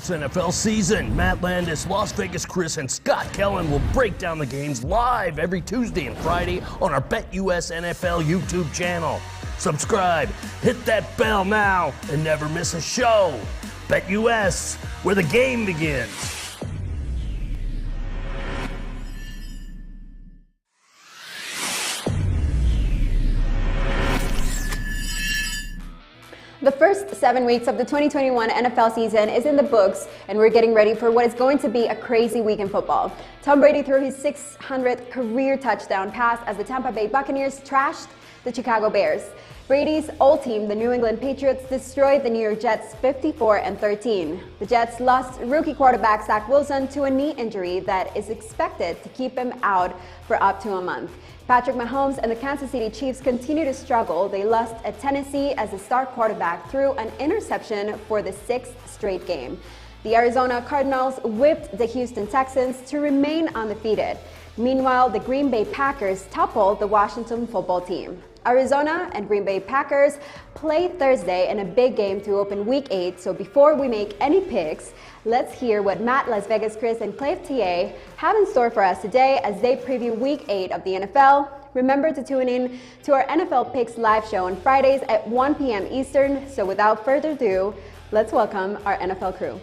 this NFL season. Matt Landis, Las Vegas Chris, and Scott Kellen will break down the games live every Tuesday and Friday on our BetUS NFL YouTube channel. Subscribe, hit that bell now, and never miss a show. BetUS, where the game begins. The first 7 weeks of the 2021 NFL season is in the books, and we're getting ready for what is going to be a crazy week in football. Tom Brady threw his 600th career touchdown pass as the Tampa Bay Buccaneers trashed the Chicago Bears. Brady's old team, the New England Patriots, destroyed the New York Jets 54-13. The Jets lost rookie quarterback Zach Wilson to a knee injury that is expected to keep him out for up to a month. Patrick Mahomes and the Kansas City Chiefs continue to struggle. They lost at Tennessee as the star quarterback threw an interception for the 6th straight game. The Arizona Cardinals whipped the Houston Texans to remain undefeated. Meanwhile, the Green Bay Packers toppled the Washington football team. Arizona and Green Bay Packers play Thursday in a big game to open Week 8, so before we make any picks, let's hear what Matt, Las Vegas Chris, and Cliff TA have in store for us today as they preview Week 8 of the NFL. Remember to tune in to our NFL Picks live show on Fridays at 1 p.m. Eastern, so without further ado, let's welcome our NFL crew.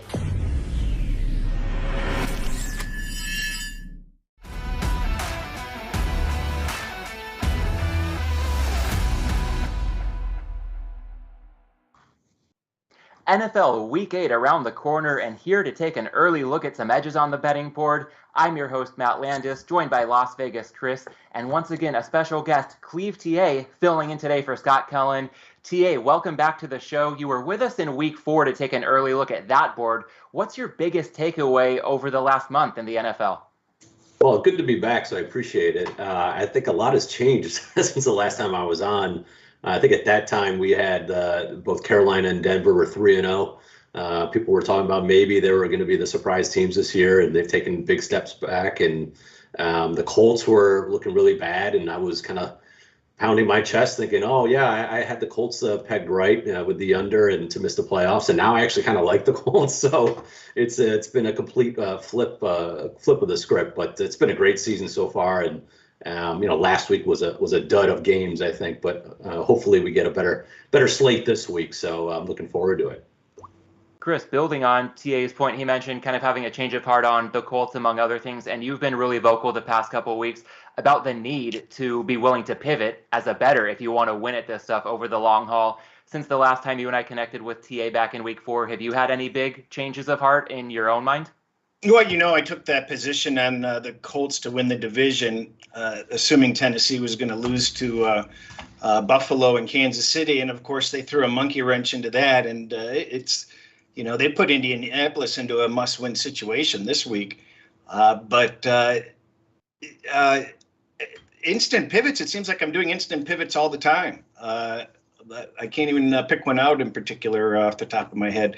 NFL Week 8 around the corner, and here to take an early look at some edges on the betting board, I'm your host, Matt Landis, joined by Las Vegas Chris, and once again, a special guest, Cleve TA, filling in today for Scott Kellen. TA, welcome back to the show. You were with us in Week 4 to take an early look at that board. What's your biggest takeaway over the last month in the NFL? Well, good to be back, so I appreciate it. I think a lot has changed since the last time I was on. I think at that time we had both Carolina and Denver were 3-0. People were talking about maybe they were going to be the surprise teams this year, and they've taken big steps back. And the Colts were looking really bad, and I was kind of pounding my chest thinking, oh, yeah, I had the Colts pegged right with the under and to miss the playoffs. And now I actually kind of like the Colts. So it's been a complete flip of the script. But it's been a great season so far. And last week was a dud of games, I think, but hopefully we get a better slate this week. So I'm looking forward to it. Chris, building on TA's point, he mentioned kind of having a change of heart on the Colts, among other things, and you've been really vocal the past couple of weeks about the need to be willing to pivot as a bettor if you want to win at this stuff over the long haul. Since the last time you and I connected with TA back in Week 4, have you had any big changes of heart in your own mind? Well, I took that position on the Colts to win the division, assuming Tennessee was going to lose to Buffalo and Kansas City. And, of course, they threw a monkey wrench into that. And they put Indianapolis into a must-win situation this week. But instant pivots, it seems like I'm doing instant pivots all the time. I can't even pick one out in particular off the top of my head.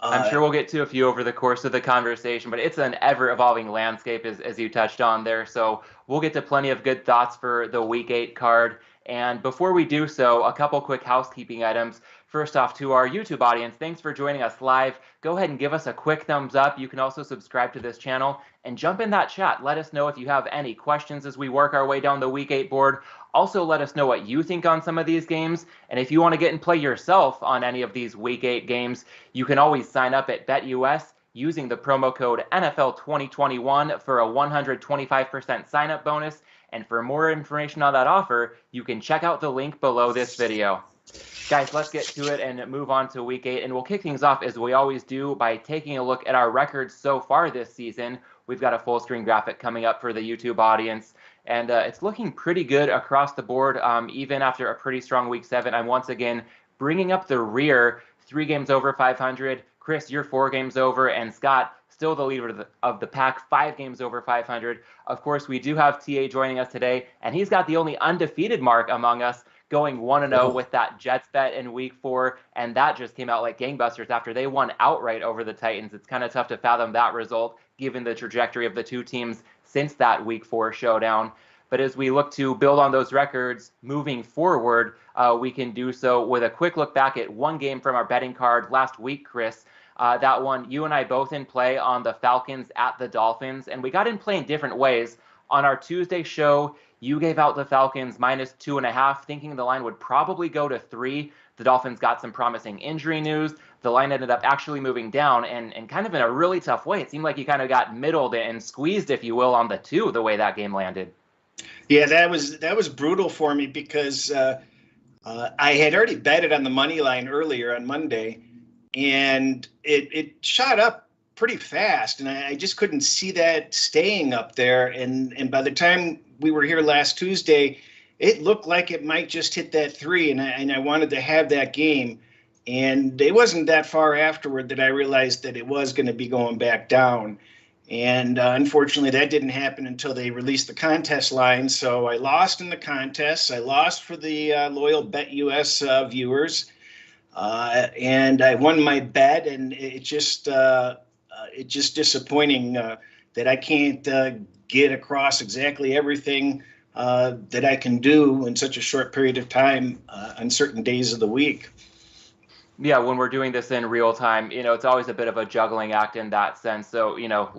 I'm sure we'll get to a few over the course of the conversation, but it's an ever-evolving landscape, as you touched on there. So we'll get to plenty of good thoughts for the Week 8 card. And before we do so, a couple quick housekeeping items. First off, to our YouTube audience, thanks for joining us live. Go ahead and give us a quick thumbs up. You can also subscribe to this channel and jump in that chat. Let us know if you have any questions as we work our way down the Week 8 board. Also, let us know what you think on some of these games. And if you want to get and play yourself on any of these Week 8 games, you can always sign up at BetUS using the promo code NFL2021 for a 125% sign-up bonus. And for more information on that offer, you can check out the link below this video. Guys, let's get to it and move on to Week 8. And we'll kick things off, as we always do, by taking a look at our records so far this season. We've got a full-screen graphic coming up for the YouTube audience. And it's looking pretty good across the board, even after a pretty strong Week 7. I'm once again bringing up the rear, 3 games over 500. Chris, you're 4 games over. And Scott, still the leader of the pack, 5 games over 500. Of course, we do have TA joining us today, and he's got the only undefeated mark among us, going 1-0 with that Jets bet in Week 4, and that just came out like gangbusters after they won outright over the Titans. It's kind of tough to fathom that result, given the trajectory of the two teams since that Week 4 showdown. But as we look to build on those records moving forward, we can do so with a quick look back at one game from our betting card last week, Chris. That one, you and I both in play on the Falcons at the Dolphins, and we got in play in different ways. On our Tuesday show, you gave out the Falcons -2.5, thinking the line would probably go to 3. The Dolphins got some promising injury news. The line ended up actually moving down, and kind of in a really tough way. It seemed like you kind of got middled and squeezed, if you will, on the 2, the way that game landed. Yeah, that was brutal for me because I had already betted on the money line earlier on Monday, and it shot up pretty fast, and I just couldn't see that staying up there. And by the time we were here last Tuesday, it looked like it might just hit that 3, and I wanted to have that game. And it wasn't that far afterward that I realized that it was going to be going back down. And unfortunately, that didn't happen until they released the contest line. So I lost in the contest. I lost for the loyal BetUS viewers. And I won my bet, and it's just disappointing that I can't get across exactly everything that I can do in such a short period of time on certain days of the week. Yeah, when we're doing this in real time, it's always a bit of a juggling act in that sense. So,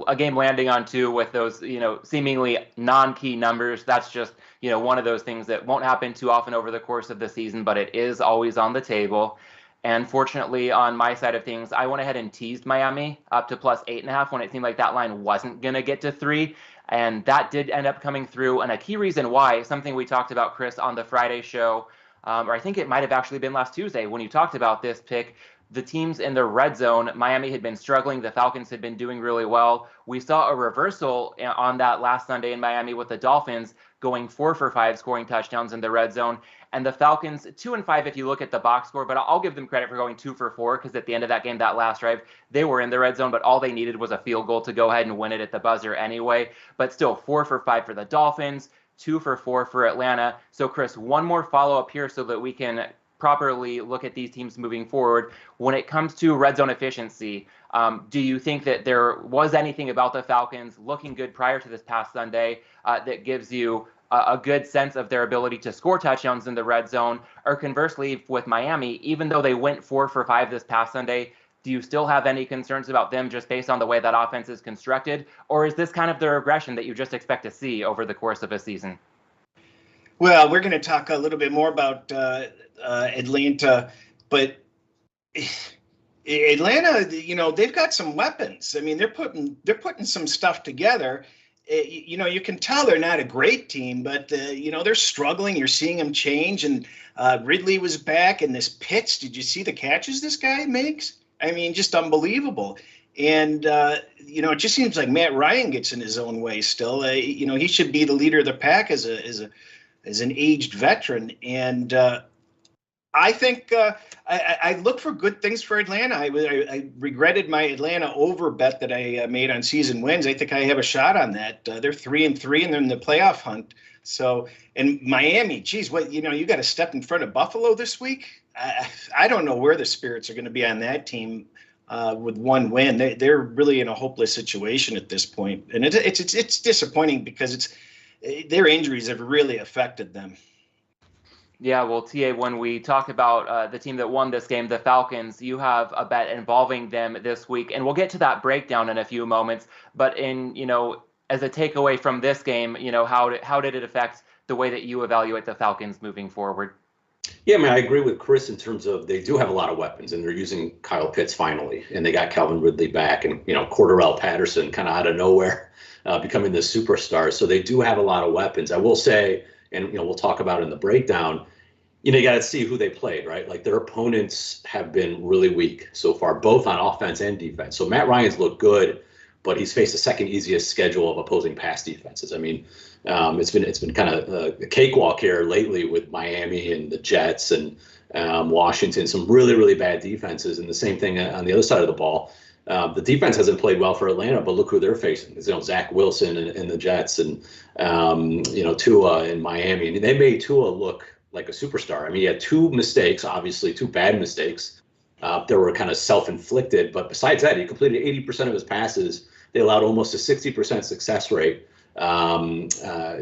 a game landing on 2 with those, seemingly non-key numbers, that's just, one of those things that won't happen too often over the course of the season, but it is always on the table. And fortunately, on my side of things, I went ahead and teased Miami up to +8.5 when it seemed like that line wasn't going to get to 3. And that did end up coming through. And a key reason why, something we talked about, Chris, on the Friday show, or I think it might have actually been last Tuesday when you talked about this pick, the teams in the red zone, Miami had been struggling. The Falcons had been doing really well. We saw a reversal on that last Sunday in Miami with the Dolphins going 4 for 5, scoring touchdowns in the red zone. And the Falcons, 2-5 if you look at the box score, but I'll give them credit for going 2 for 4 because at the end of that game, that last drive, they were in the red zone, but all they needed was a field goal to go ahead and win it at the buzzer anyway. But still, 4 for 5 for the Dolphins, 2 for 4 for Atlanta. So, Chris, one more follow-up here so that we can properly look at these teams moving forward. When it comes to red zone efficiency, do you think that there was anything about the Falcons looking good prior to this past Sunday that gives you a good sense of their ability to score touchdowns in the red zone? Or conversely, with Miami, even though they went 4 for 5 this past Sunday, do you still have any concerns about them just based on the way that offense is constructed? Or is this kind of the regression that you just expect to see over the course of a season? Well, we're going to talk a little bit more about Atlanta, but Atlanta, they've got some weapons. I mean, they're putting some stuff together. You can tell they're not a great team, but they're struggling. You're seeing them change, and Ridley was back, and this Pitts. Did you see the catches this guy makes? I mean, just unbelievable. And, it just seems like Matt Ryan gets in his own way still. He should be the leader of the pack as an aged veteran. And I think I look for good things for Atlanta. I regretted my Atlanta over bet that I made on season wins. I think I have a shot on that. They're 3-3 and they're in the playoff hunt. So, and Miami, geez, you got to step in front of Buffalo this week. I don't know where the spirits are going to be on that team with one win. They're really in a hopeless situation at this point, and it's disappointing because their injuries have really affected them. Yeah, well, TA, when we talk about the team that won this game, the Falcons, you have a bet involving them this week, and we'll get to that breakdown in a few moments. But as a takeaway from this game, how did it affect the way that you evaluate the Falcons moving forward? Yeah, I agree with Chris in terms of they do have a lot of weapons, and they're using Kyle Pitts finally, and they got Calvin Ridley back, and Cordarrelle Patterson kind of out of nowhere becoming the superstar. So they do have a lot of weapons. I will say, and we'll talk about it in the breakdown, you got to see who they played, right? Like their opponents have been really weak so far, both on offense and defense. So Matt Ryan's looked good, but he's faced the second easiest schedule of opposing pass defenses. I mean, it's been kind of a cakewalk here lately with Miami and the Jets and Washington, some really, really bad defenses. And the same thing on the other side of the ball. The defense hasn't played well for Atlanta, but look who they're facing. Zach Wilson and the Jets and, Tua in Miami. And they made Tua look like a superstar. I mean, he had 2 mistakes, obviously 2 bad mistakes. They were kind of self-inflicted. But besides that, he completed 80% of his passes. They allowed almost a 60% success rate.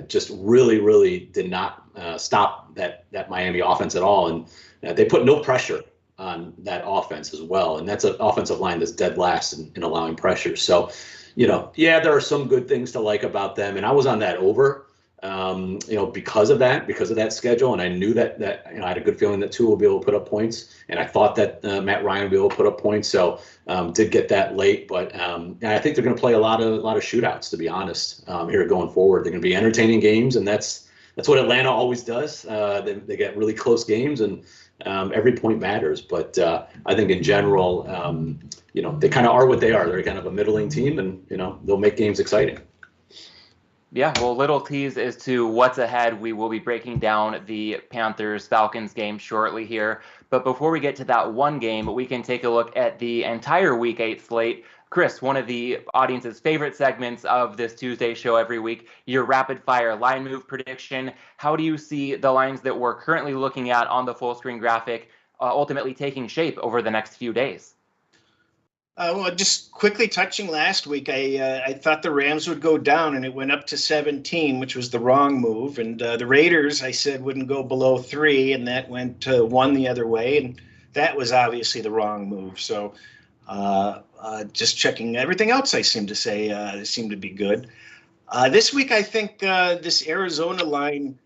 Just really, really did not stop that Miami offense at all. And they put no pressure on that offense as well. And that's an offensive line that's dead last in allowing pressure. So, there are some good things to like about them. And I was on that over, because of that schedule. And I knew that I had a good feeling that Tua will be able to put up points. And I thought that Matt Ryan would be able to put up points. So did get that late. But I think they're going to play a lot of shootouts, to be honest, here going forward. They're going to be entertaining games. And that's what Atlanta always does. They get really close games, and every point matters. But I think in general, they kind of are what they are. They're kind of a middling team, and they'll make games exciting. Yeah, well, little tease as to what's ahead. We will be breaking down the Panthers-Falcons game shortly here. But before we get to that one game, we can take a look at the entire Week 8 slate. Chris, one of the audience's favorite segments of this Tuesday show every week, your rapid-fire line move prediction. How do you see the lines that we're currently looking at on the full-screen graphic ultimately taking shape over the next few days? Well, just quickly touching last week, I thought the Rams would go down, and it went up to 17, which was the wrong move. And the Raiders, I said, wouldn't go below 3, and that went to 1 the other way. And that was obviously the wrong move. So just checking everything else I seem to say seemed to be good. This week, I think this Arizona line,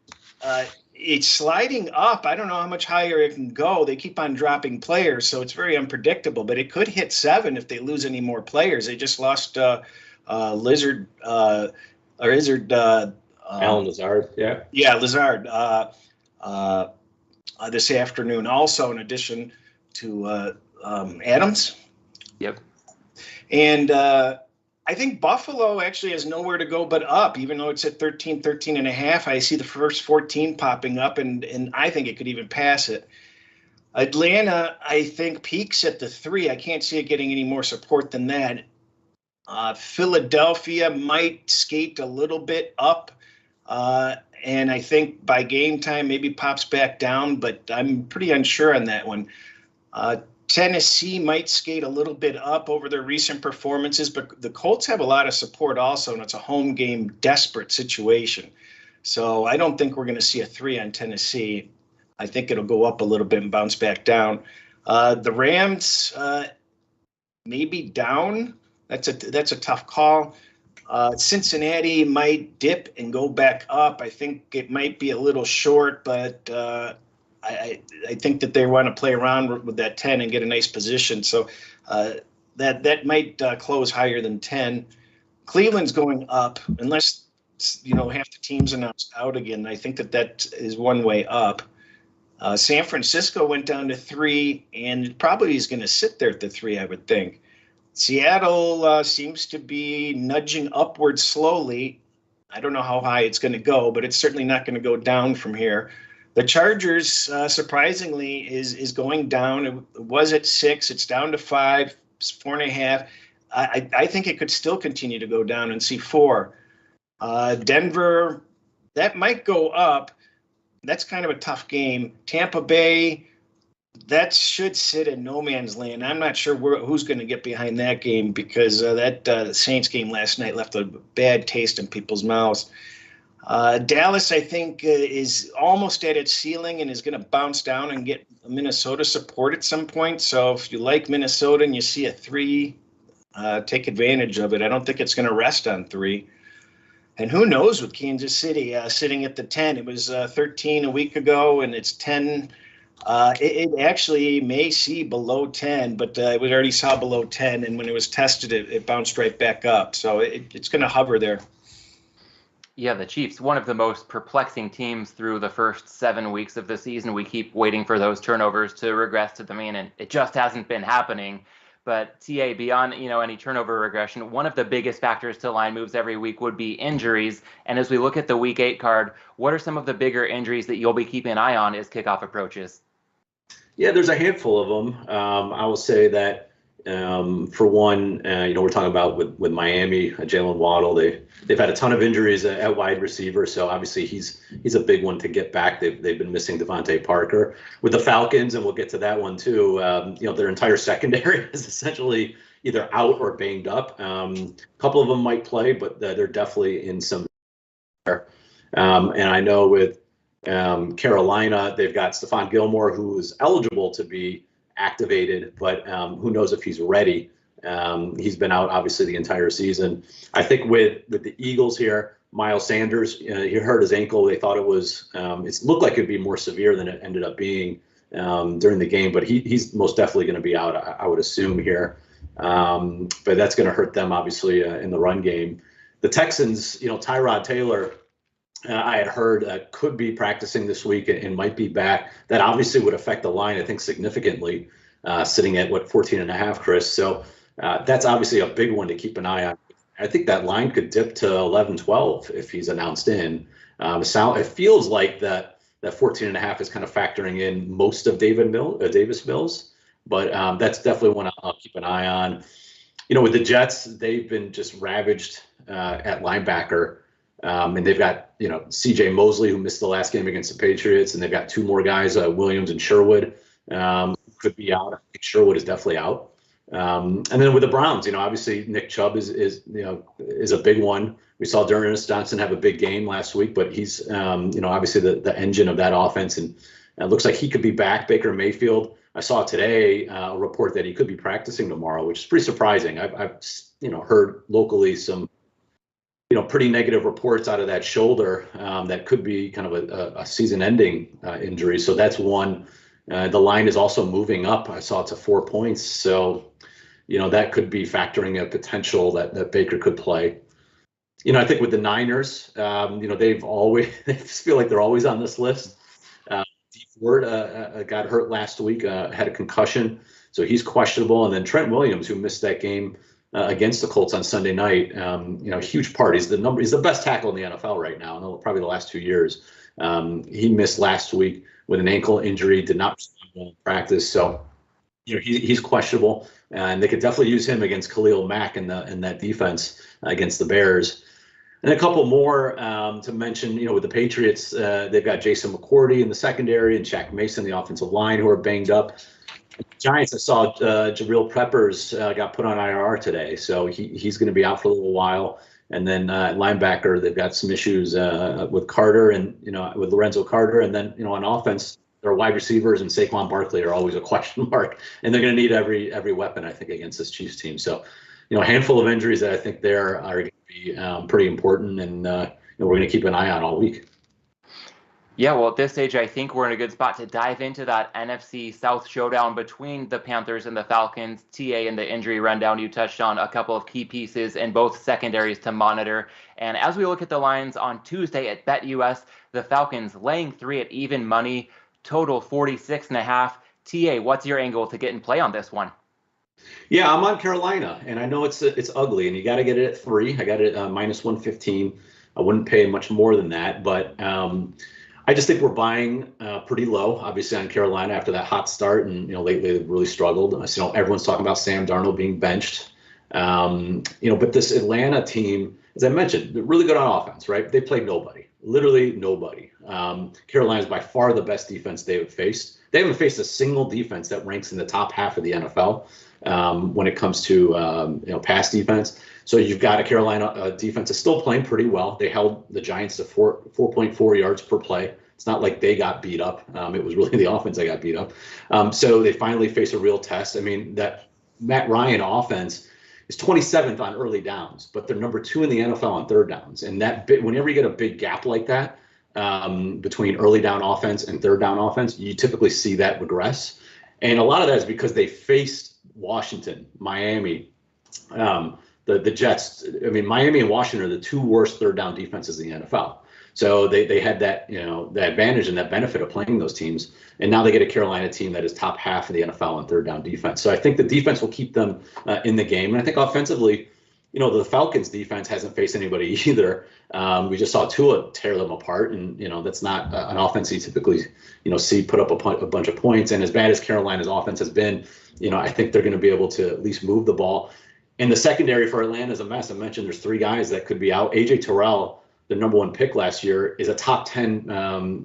it's sliding up. I don't know how much higher it can go. They keep on dropping players, so it's very unpredictable. But it could hit 7 if they lose any more players. They just lost Alan Lazard. Yeah, Lazard this afternoon. Also, in addition to Adams. Yep. And I think Buffalo actually has nowhere to go but up, even though it's at 13 and a half. I see the first 14 popping up, and I think it could even pass it. Atlanta, I think, peaks at the 3. I can't see it getting any more support than that. Philadelphia might skate a little bit up, and I think by game time maybe pops back down, but I'm pretty unsure on that one. Tennessee might skate a little bit up over their recent performances, but the Colts have a lot of support also, and it's a home game desperate situation. So I don't think we're going to see a 3 on Tennessee. I think it'll go up a little bit and bounce back down. The Rams maybe down. That's a tough call. Cincinnati might dip and go back up. I think it might be a little short, but I think that they want to play around with that 10 and get a nice position. So that might close higher than 10. Cleveland's going up unless half the teams announced out again. I think that is one way up. San Francisco went down to 3 and probably is going to sit there at the 3, I would think. Seattle seems to be nudging upward slowly. I don't know how high it's going to go, but it's certainly not going to go down from here. The Chargers, surprisingly, is going down. It was at 6. It's down to 5, 4.5. I think it could still continue to go down and see 4. Denver, that might go up. That's kind of a tough game. Tampa Bay, that should sit in no man's land. I'm not sure who's going to get behind that game because that Saints game last night left a bad taste in people's mouths. Dallas, I think, is almost at its ceiling and is going to bounce down and get Minnesota support at some point. So if you like Minnesota and you see a 3, take advantage of it. I don't think it's going to rest on 3. And who knows with Kansas City sitting at the 10. It was 13 a week ago, and it's 10. It actually may see below 10, but we already saw below 10. And when it was tested, it bounced right back up. So it's going to hover there. Yeah, the Chiefs, one of the most perplexing teams through the first 7 weeks of the season. We keep waiting for those turnovers to regress to the mean, and it just hasn't been happening. But TA, beyond any turnover regression, one of the biggest factors to line moves every week would be injuries. And as we look at the Week 8 card, what are some of the bigger injuries that you'll be keeping an eye on as kickoff approaches? Yeah, there's a handful of them. I will say that for one, we're talking about with Miami, Jalen Waddle. They've had a ton of injuries at wide receiver, so obviously he's a big one to get back. They've been missing Devontae Parker. With the Falcons, and we'll get to that one too. Their entire secondary is essentially either out or banged up. A couple of them might play, but they're definitely in some. And I know with Carolina, they've got Stephon Gilmore, who is eligible to be activated, but who knows if he's ready. He's been out obviously the entire season. I think with the Eagles here, Miles Sanders, he hurt his ankle. They thought it looked like it'd be more severe than it ended up being during the game, but he's most definitely going to be out, I would assume here. But that's going to hurt them obviously in the run game. The Texans, Tyrod Taylor, I had heard could be practicing this week and might be back. That obviously would affect the line, I think, significantly, sitting at 14.5, Chris. So that's obviously a big one to keep an eye on. I think that line could dip to 11, 12 if he's announced in. It feels like that 14.5 is kind of factoring in most of Davis Mills, but that's definitely one I'll keep an eye on. With the Jets, they've been just ravaged at linebacker. And they've got, C.J. Mosley, who missed the last game against the Patriots, and they've got two more guys, Williams and Sherwood, who could be out. I think Sherwood is definitely out. And then with the Browns, obviously Nick Chubb is a big one. We saw Ernest Johnson have a big game last week, but he's, obviously the engine of that offense, and it looks like he could be back. Baker Mayfield, I saw today a report that he could be practicing tomorrow, which is pretty surprising. I've heard locally some pretty negative reports out of that shoulder that could be kind of a season-ending injury. So that's one. The line is also moving up. I saw it to 4 points. So, that could be factoring a potential that Baker could play. I think with the Niners, they feel like they're always on this list. D. Ford got hurt last week, had a concussion, so he's questionable. And then Trent Williams, who missed that game against the Colts on Sunday night, huge part. He's the best tackle in the NFL right now, probably the last 2 years. He missed last week with an ankle injury, did not respond well in practice. So, he's questionable, and they could definitely use him against Khalil Mack in that defense against the Bears. And a couple more to mention, with the Patriots, they've got Jason McCourty in the secondary and Shaq Mason, the offensive line, who are banged up. Giants, I saw Jabril Peppers got put on IR today, so he's going to be out for a little while. And then linebacker, they've got some issues with Carter and with Lorenzo Carter, and then on offense, their wide receivers and Saquon Barkley are always a question mark, and they're going to need every weapon, I think, against this Chiefs team. So a handful of injuries that I think there are going to be pretty important, and we're going to keep an eye on all week. Yeah, well, at this stage, I think we're in a good spot to dive into that NFC South showdown between the Panthers and the Falcons. TA, in the injury rundown, you touched on a couple of key pieces in both secondaries to monitor. And as we look at the lines on Tuesday at BetUS, the Falcons laying 3 at even money, total 46.5. TA, what's your angle to get in play on this one? Yeah, I'm on Carolina, and I know it's ugly, and you got to get it at 3. I got it at minus 115. I wouldn't pay much more than that, but I just think we're buying pretty low, obviously, on Carolina after that hot start, and lately they've really struggled. Everyone's talking about Sam Darnold being benched, but this Atlanta team, as I mentioned, they're really good on offense, right? They played nobody, literally nobody. Carolina is by far the best defense they have faced. They haven't faced a single defense that ranks in the top half of the NFL when it comes to pass defense. So you've got a Carolina defense that's still playing pretty well. They held the Giants to 4.4 yards per play. It's not like they got beat up. It was really the offense that got beat up. So they finally face a real test. I mean, that Matt Ryan offense is 27th on early downs, but they're number 2 in the NFL on third downs. And whenever you get a big gap like that between early down offense and third down offense, you typically see that regress. And a lot of that is because they faced Washington, Miami, the Jets. I mean, Miami and Washington are the 2 worst third down defenses in the NFL. So they had that, the advantage and that benefit of playing those teams. And now they get a Carolina team that is top half of the NFL on third down defense. So I think the defense will keep them in the game. And I think offensively, the Falcons defense hasn't faced anybody either. We just saw Tua tear them apart. And, that's not an offense you typically, see put up a bunch of points. And as bad as Carolina's offense has been, I think they're going to be able to at least move the ball. And the secondary for Atlanta is a mess. I mentioned there's 3 guys that could be out. A.J. Terrell, the number 1 pick last year, is a top 10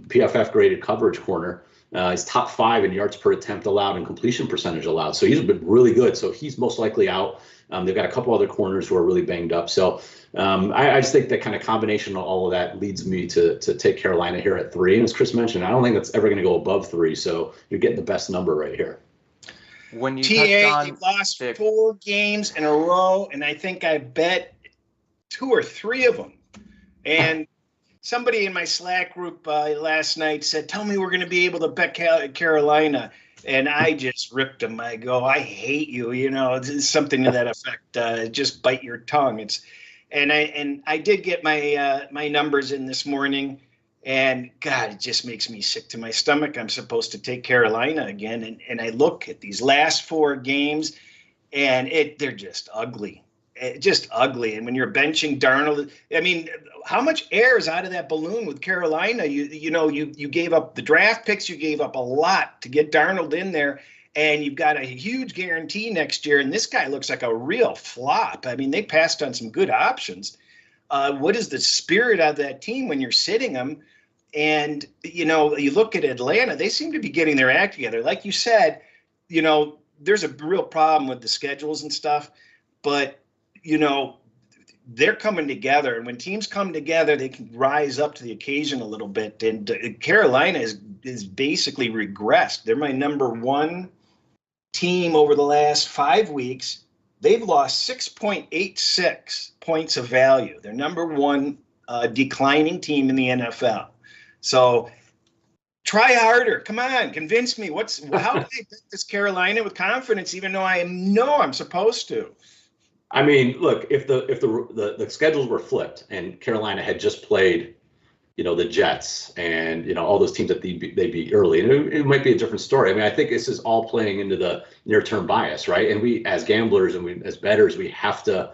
PFF graded coverage corner. He's top 5 in yards per attempt allowed and completion percentage allowed. So he's been really good. So he's most likely out. They've got a couple other corners who are really banged up. So I just think that kind of combination of all of that leads me to take Carolina here at 3. And as Chris mentioned, I don't think that's ever going to go above 3. So you're getting the best number right here. When you TA, they lost 4 games in a row, and I think I bet 2 or 3 of them. And somebody in my Slack group last night said, "Tell me we're going to be able to bet Carolina." And I just ripped them. I go, "I hate you." It's something to that effect. Just bite your tongue. And I did get my numbers in this morning, and God, it just makes me sick to my stomach. I'm supposed to take Carolina again, and I look at these last 4 games, and they're just ugly. Just ugly. And when you're benching Darnold, I mean, how much air is out of that balloon with Carolina? You gave up the draft picks, you gave up a lot to get Darnold in there, and you've got a huge guarantee next year. And this guy looks like a real flop. I mean, they passed on some good options. What is the spirit of that team when you're sitting them? And, you look at Atlanta, they seem to be getting their act together. Like you said, there's a real problem with the schedules and stuff, but they're coming together, and when teams come together, they can rise up to the occasion a little bit. And Carolina is basically regressed. They're my number 1 team over the last 5 weeks. They've lost 6.86 points of value. They're number 1 declining team in the NFL. So try harder. Come on, convince me. How do they pick this Carolina with confidence, even though I know I'm supposed to? I mean, look, if the schedules were flipped and Carolina had just played, the Jets and, all those teams that they beat early, and it might be a different story. I mean, I think this is all playing into the near-term bias, right? And we, as gamblers and as bettors, we have to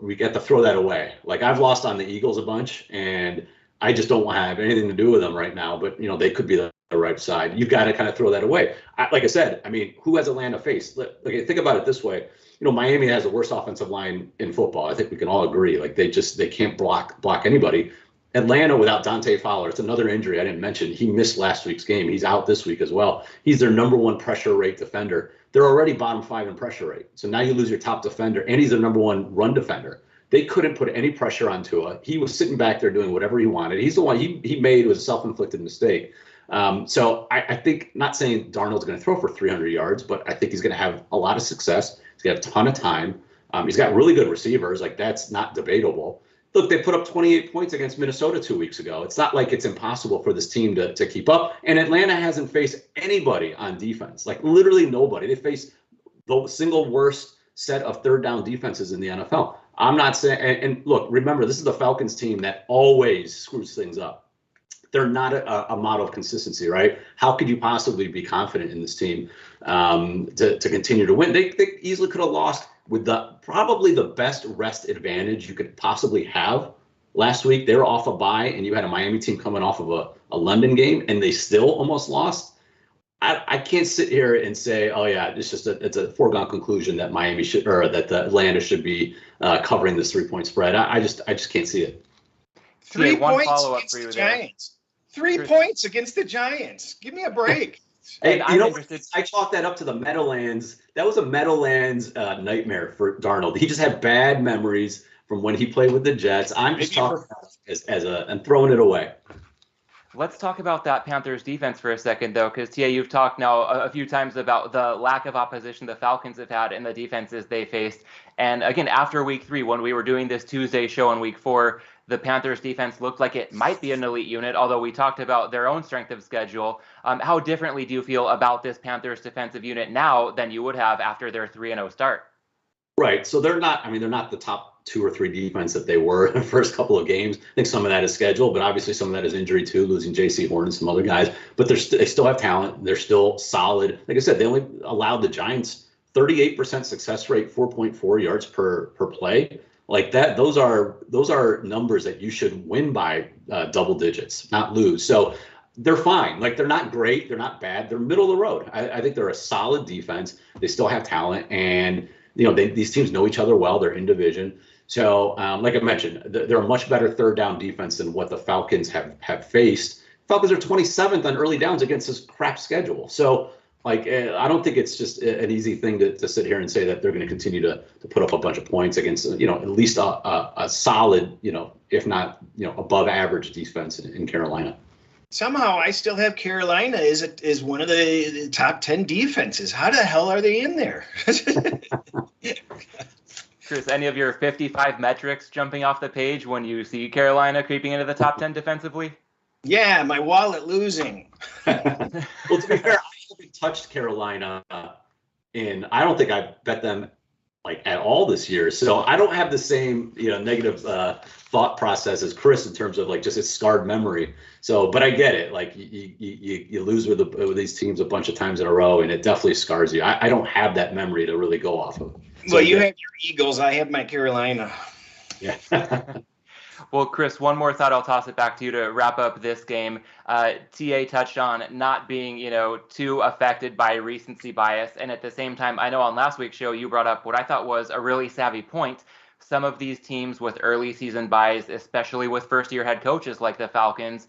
we get to throw that away. Like, I've lost on the Eagles a bunch, and I just don't want to have anything to do with them right now. But, they could be the right side. You've got to kind of throw that away. Like I said, I mean, who has Atlanta faced? Okay, think about it this way. Miami has the worst offensive line in football. I think we can all agree. Like, they can't block anybody. Atlanta without Dante Fowler, it's another injury I didn't mention. He missed last week's game. He's out this week as well. He's their number 1 pressure rate defender. They're already bottom 5 in pressure rate. So now you lose your top defender, and he's their number 1 run defender. They couldn't put any pressure on Tua. He was sitting back there doing whatever he wanted. He's the one he made was a self-inflicted mistake. So I think, not saying Darnold's going to throw for 300 yards, but I think he's going to have a lot of success. He's got a ton of time. He's got really good receivers. Like, that's not debatable. Look, they put up 28 points against Minnesota 2 weeks ago. It's not like it's impossible for this team to keep up. And Atlanta hasn't faced anybody on defense, like literally nobody. They face the single worst set of third down defenses in the NFL. I'm not saying, and look, remember, this is the Falcons team that always screws things up. They're not a model of consistency, right? How could you possibly be confident in this team to continue to win? They easily could have lost with probably the best rest advantage you could possibly have last week. They were off a bye, and you had a Miami team coming off of a London game, and they still almost lost. I can't sit here and say, oh yeah, it's a foregone conclusion that Miami should, or that the Atlanta should be covering this 3-point spread. I just can't see it. 3 points against the Giants. 3 points against the Giants. Give me a break. Hey, I chalked that up to the Meadowlands. That was a Meadowlands nightmare for Darnold. He just had bad memories from when he played with the Jets. I'm just talking and throwing it away. Let's talk about that Panthers defense for a second, though, because Tia, you've talked now a few times about the lack of opposition the Falcons have had and the defenses they faced. And again, after week 3, when we were doing this Tuesday show in week 4, the Panthers defense looked like it might be an elite unit, although we talked about their own strength of schedule. How differently do you feel about this Panthers defensive unit now than you would have after their 3-0 start? Right. So they're not the top 2 or 3 defense that they were in the first couple of games. I think some of that is schedule, but obviously some of that is injury too, losing J.C. Horn and some other guys. But they still have talent. They're still solid. Like I said, they only allowed the Giants 38% success rate, 4.4 yards per play. Like that, those are numbers that you should win by double digits, not lose. So they're fine. Like, they're not great, they're not bad, they're middle of the road. I think they're a solid defense. They still have talent, and these teams know each other well. They're in division. So like I mentioned, they're a much better third down defense than what the Falcons have faced. Falcons are 27th on early downs against this crap schedule. So like, I don't think it's just an easy thing to sit here and say that they're going to continue to put up a bunch of points against, at least a solid, if not, above average defense in Carolina. Somehow I still have Carolina is one of the top 10 defenses. How the hell are they in there? Chris, any of your 55 metrics jumping off the page when you see Carolina creeping into the top 10 defensively? Yeah, my wallet losing. Well, to be fair, I haven't touched Carolina I don't think I bet them like at all this year. So I don't have the same, negative thought process as Chris in terms of like just a scarred memory. So, but I get it. Like you lose with these teams a bunch of times in a row, and it definitely scars you. I don't have that memory to really go off of. So well, you have your Eagles. I have my Carolina. Yeah. Well, Chris, one more thought. I'll toss it back to you to wrap up this game. TA touched on not being, too affected by recency bias. And at the same time, I know on last week's show, you brought up what I thought was a really savvy point. Some of these teams with early season buys, especially with first-year head coaches like the Falcons,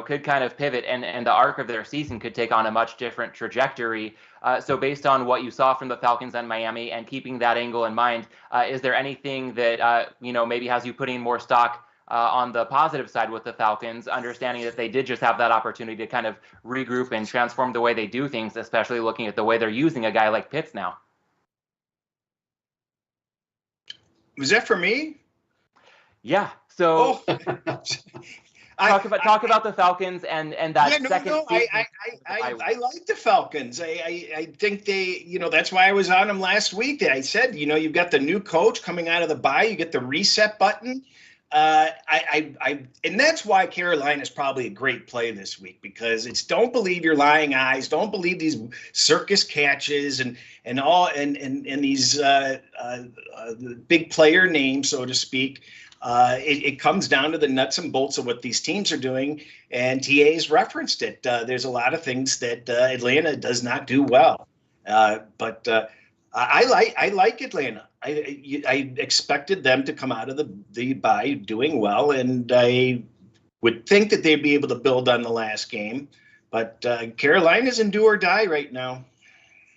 could kind of pivot and the arc of their season could take on a much different trajectory. So based on what you saw from the Falcons and Miami and keeping that angle in mind, is there anything that, maybe has you putting more stock on the positive side with the Falcons, understanding that they did just have that opportunity to kind of regroup and transform the way they do things, especially looking at the way they're using a guy like Pitts now? Was that for me? Yeah. So talk about the Falcons and that second. No, I like the Falcons. I think they, that's why I was on them last week. I said, you've got the new coach coming out of the bye, you get the reset button. And that's why Carolina is probably a great play this week, because it's don't believe your lying eyes, don't believe these circus catches and these big player names, so to speak. It comes down to the nuts and bolts of what these teams are doing, and TA's referenced it. There's a lot of things that Atlanta does not do well, but I like Atlanta. I expected them to come out of the bye doing well, and I would think that they'd be able to build on the last game. But Carolina's in do or die right now.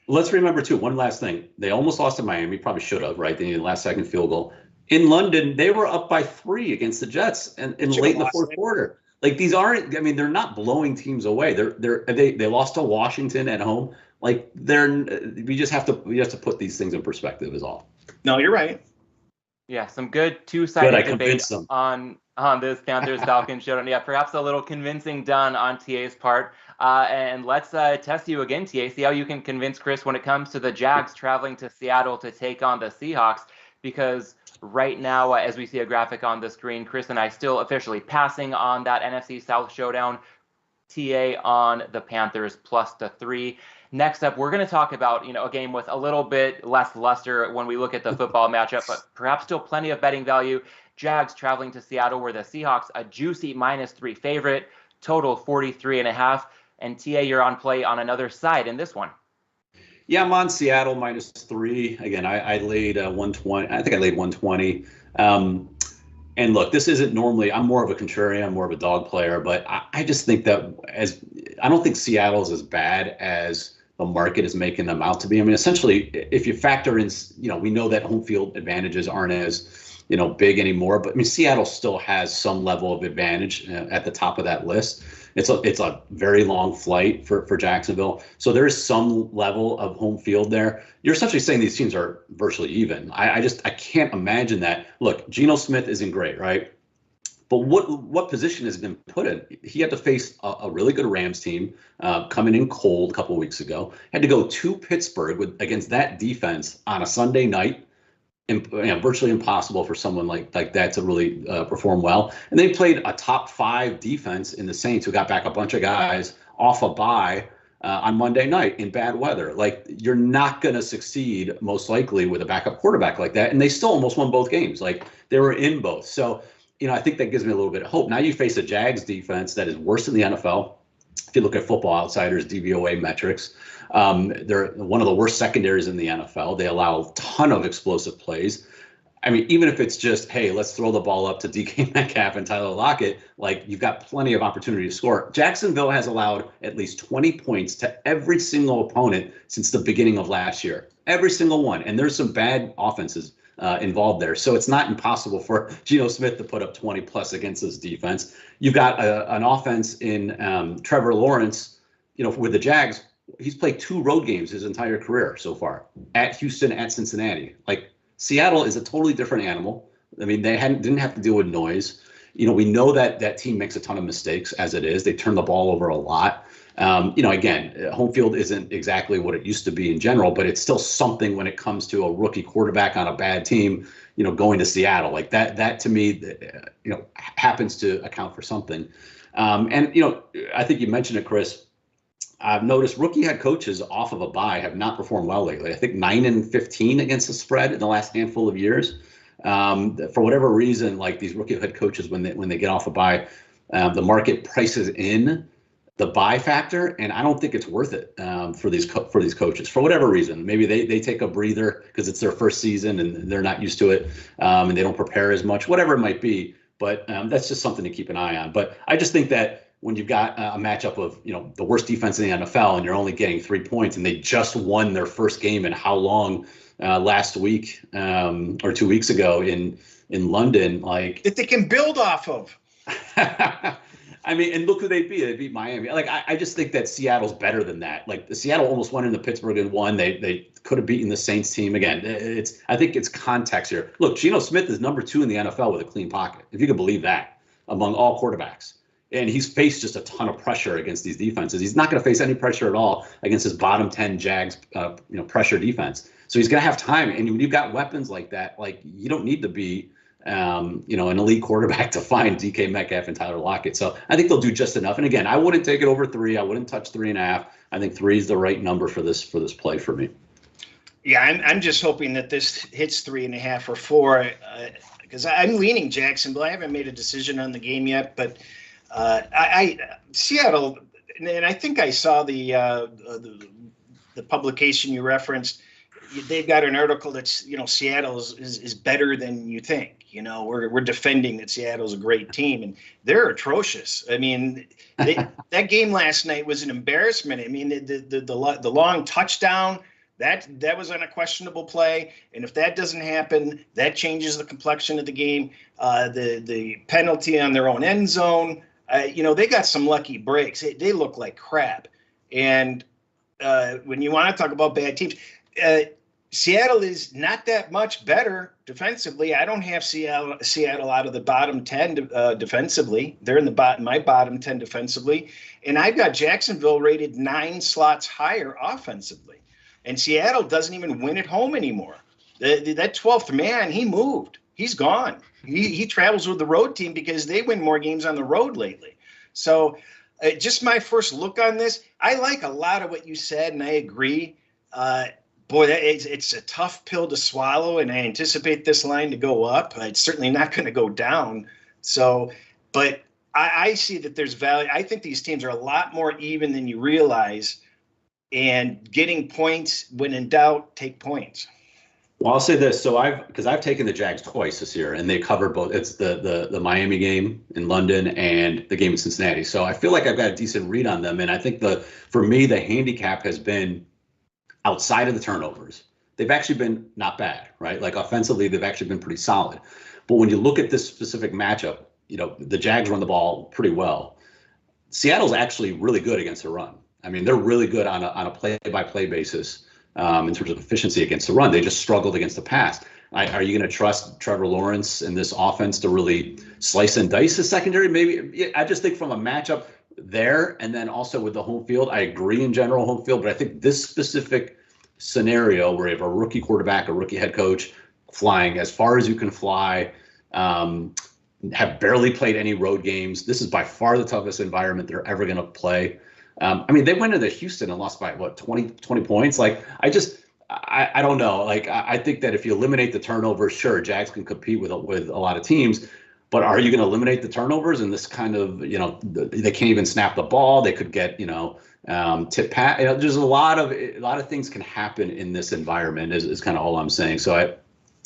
Let's remember, too, one last thing. They almost lost to Miami, probably should have, right? They needed a last-second field goal. In London, they were up by 3 against the Jets and late in the fourth quarter. Like, these aren't – I mean, they're not blowing teams away. They lost to Washington at home. Like, we have to put these things in perspective is all. No, you're right. Yeah, some good two-sided debate on this Panthers-Falcons showdown. Yeah, perhaps a little convincing done on TA's part. And let's test you again, TA. See how you can convince Chris when it comes to the Jags traveling to Seattle to take on the Seahawks. Because right now, as we see a graphic on the screen, Chris and I still officially passing on that NFC South showdown. TA on the Panthers +3. Next up, we're going to talk about, a game with a little bit less luster when we look at the football matchup, but perhaps still plenty of betting value. Jags traveling to Seattle, where the Seahawks, a juicy -3 favorite, total 43.5. And TA, you're on play on another side in this one. Yeah, I'm on Seattle -3. Again, I laid 120. I think I laid 120. And look, this isn't normally, I'm more of a contrarian, I'm more of a dog player, but I just think that I don't think Seattle's as bad as the market is making them out to be. I mean, essentially, if you factor in, we know that home field advantages aren't as, big anymore, but I mean, Seattle still has some level of advantage at the top of that list. It's a very long flight for Jacksonville. So there is some level of home field there. You're essentially saying these teams are virtually even. I can't imagine that. Look, Geno Smith isn't great, right? But what position has been put in? He had to face a really good Rams team coming in cold a couple of weeks ago. Had to go to Pittsburgh against that defense on a Sunday night. Virtually impossible for someone like that to really perform well. And they played a top 5 defense in the Saints, who got back a bunch of guys off a bye on Monday night in bad weather. Like, you're not going to succeed most likely with a backup quarterback like that. And they still almost won both games. Like, they were in both. So, I think that gives me a little bit of hope. Now you face a Jags defense that is worse than the NFL. If you look at Football Outsiders DVOA metrics, they're one of the worst secondaries in the NFL. They allow a ton of explosive plays. I mean, even if it's just, hey, let's throw the ball up to DK Metcalf and Tyler Lockett, like, you've got plenty of opportunity to score. Jacksonville has allowed at least 20 points to every single opponent since the beginning of last year. Every single one. And there's some bad offenses involved there. So it's not impossible for Geno Smith to put up 20 plus against this defense. You've got an offense in Trevor Lawrence, with the Jags. He's played 2 road games his entire career so far, at Houston, at Cincinnati. Like, Seattle is a totally different animal. I mean, they didn't have to deal with noise. We know that team makes a ton of mistakes as it is. They turn the ball over a lot. Again, home field isn't exactly what it used to be in general, but it's still something when it comes to a rookie quarterback on a bad team, going to Seattle. Like that to me, happens to account for something. I think you mentioned it, Chris. I've noticed rookie head coaches off of a bye have not performed well lately. I think 9-15 against the spread in the last handful of years. For whatever reason, like these rookie head coaches, when they get off a bye, the market prices in the bye factor, and I don't think it's worth it for these coaches for whatever reason. Maybe they take a breather because it's their first season and they're not used to it, and they don't prepare as much, whatever it might be. But that's just something to keep an eye on. But I just think that when you've got a matchup of the worst defense in the NFL and you're only getting 3 points, and they just won their first game in how long last week or 2 weeks ago in London, like that they can build off of. I mean, and look who they beat. They beat Miami. Like, I just think that Seattle's better than that. Like, Seattle almost went into Pittsburgh and won. They could have beaten the Saints team. Again, I think it's context here. Look, Geno Smith is number 2 in the NFL with a clean pocket, if you can believe that, among all quarterbacks. And he's faced just a ton of pressure against these defenses. He's not going to face any pressure at all against his bottom 10 Jags, pressure defense. So he's going to have time. And when you've got weapons like that, like, you don't need to be an elite quarterback to find DK Metcalf and Tyler Lockett. So I think they'll do just enough. And again, I wouldn't take it over 3. I wouldn't touch 3.5. I think 3 is the right number for this play for me. Yeah, I'm just hoping that this hits 3.5 or 4, because I'm leaning Jacksonville. I haven't made a decision on the game yet, but Seattle, and I think I saw the publication you referenced. They've got an article that's, Seattle is better than you think. We're defending that Seattle's a great team, and they're atrocious. I mean, that game last night was an embarrassment. I mean, the long touchdown, that was on a questionable play, and if that doesn't happen, that changes the complexion of the game. The penalty on their own end zone, they got some lucky breaks. They look like crap. And when you want to talk about bad teams, Seattle is not that much better defensively. I don't have Seattle out of the bottom 10 defensively. They're in my bottom 10 defensively. And I've got Jacksonville rated 9 slots higher offensively. And Seattle doesn't even win at home anymore. That 12th man, he moved. He's gone. He travels with the road team because they win more games on the road lately. So just my first look on this, I like a lot of what you said, and I agree. Boy, it's a tough pill to swallow, and I anticipate this line to go up. It's certainly not going to go down. So, but I see that there's value. I think these teams are a lot more even than you realize, and getting points when in doubt, take points. Well, I'll say this. So I've taken the Jags twice this year, and they covered both. It's the Miami game in London and the game in Cincinnati. So I feel like I've got a decent read on them. And I think for me, the handicap has been outside of the turnovers. They've actually been not bad, right? Like, offensively, they've actually been pretty solid. But when you look at this specific matchup, the Jags run the ball pretty well. Seattle's actually really good against the run. I mean, they're really good on a play-by-play basis in terms of efficiency against the run. They just struggled against the pass. Are you going to trust Trevor Lawrence in this offense to really slice and dice his secondary? Maybe. I just think from a matchup there, and then also with the home field, I agree in general home field, but I think this specific scenario where you have a rookie quarterback, a rookie head coach flying as far as you can fly, have barely played any road games. This is by far the toughest environment they're ever going to play. I mean, they went into Houston and lost by 20 points. Like, I don't know. Like, I think that if you eliminate the turnovers, sure, Jags can compete with a lot of teams. But are you going to eliminate the turnovers in this kind of, they can't even snap the ball. They could get, tip pat. There's a lot of things can happen in this environment is kind of all I'm saying. So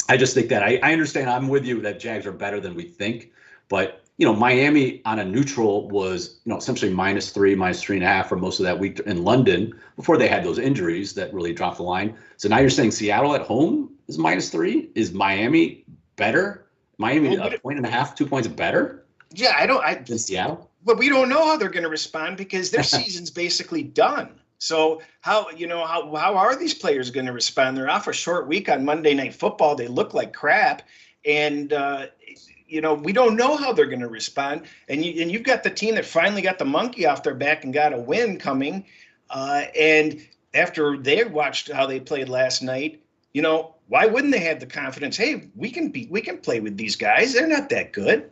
I just think that I understand. I'm with you that Jags are better than we think. But Miami on a neutral was, essentially -3, -3.5 for most of that week in London before they had those injuries that really dropped the line. So now you're saying Seattle at home is -3? Is Miami better? Miami a 1.5, 2 points better? Yeah, than Seattle? But we don't know how they're going to respond because their season's basically done. So how are these players going to respond? They're off a short week on Monday Night Football. They look like crap, and we don't know how they're going to respond. And you've got the team that finally got the monkey off their back and got a win coming. And after they watched how they played last night, why wouldn't they have the confidence? Hey, we can play with these guys. They're not that good.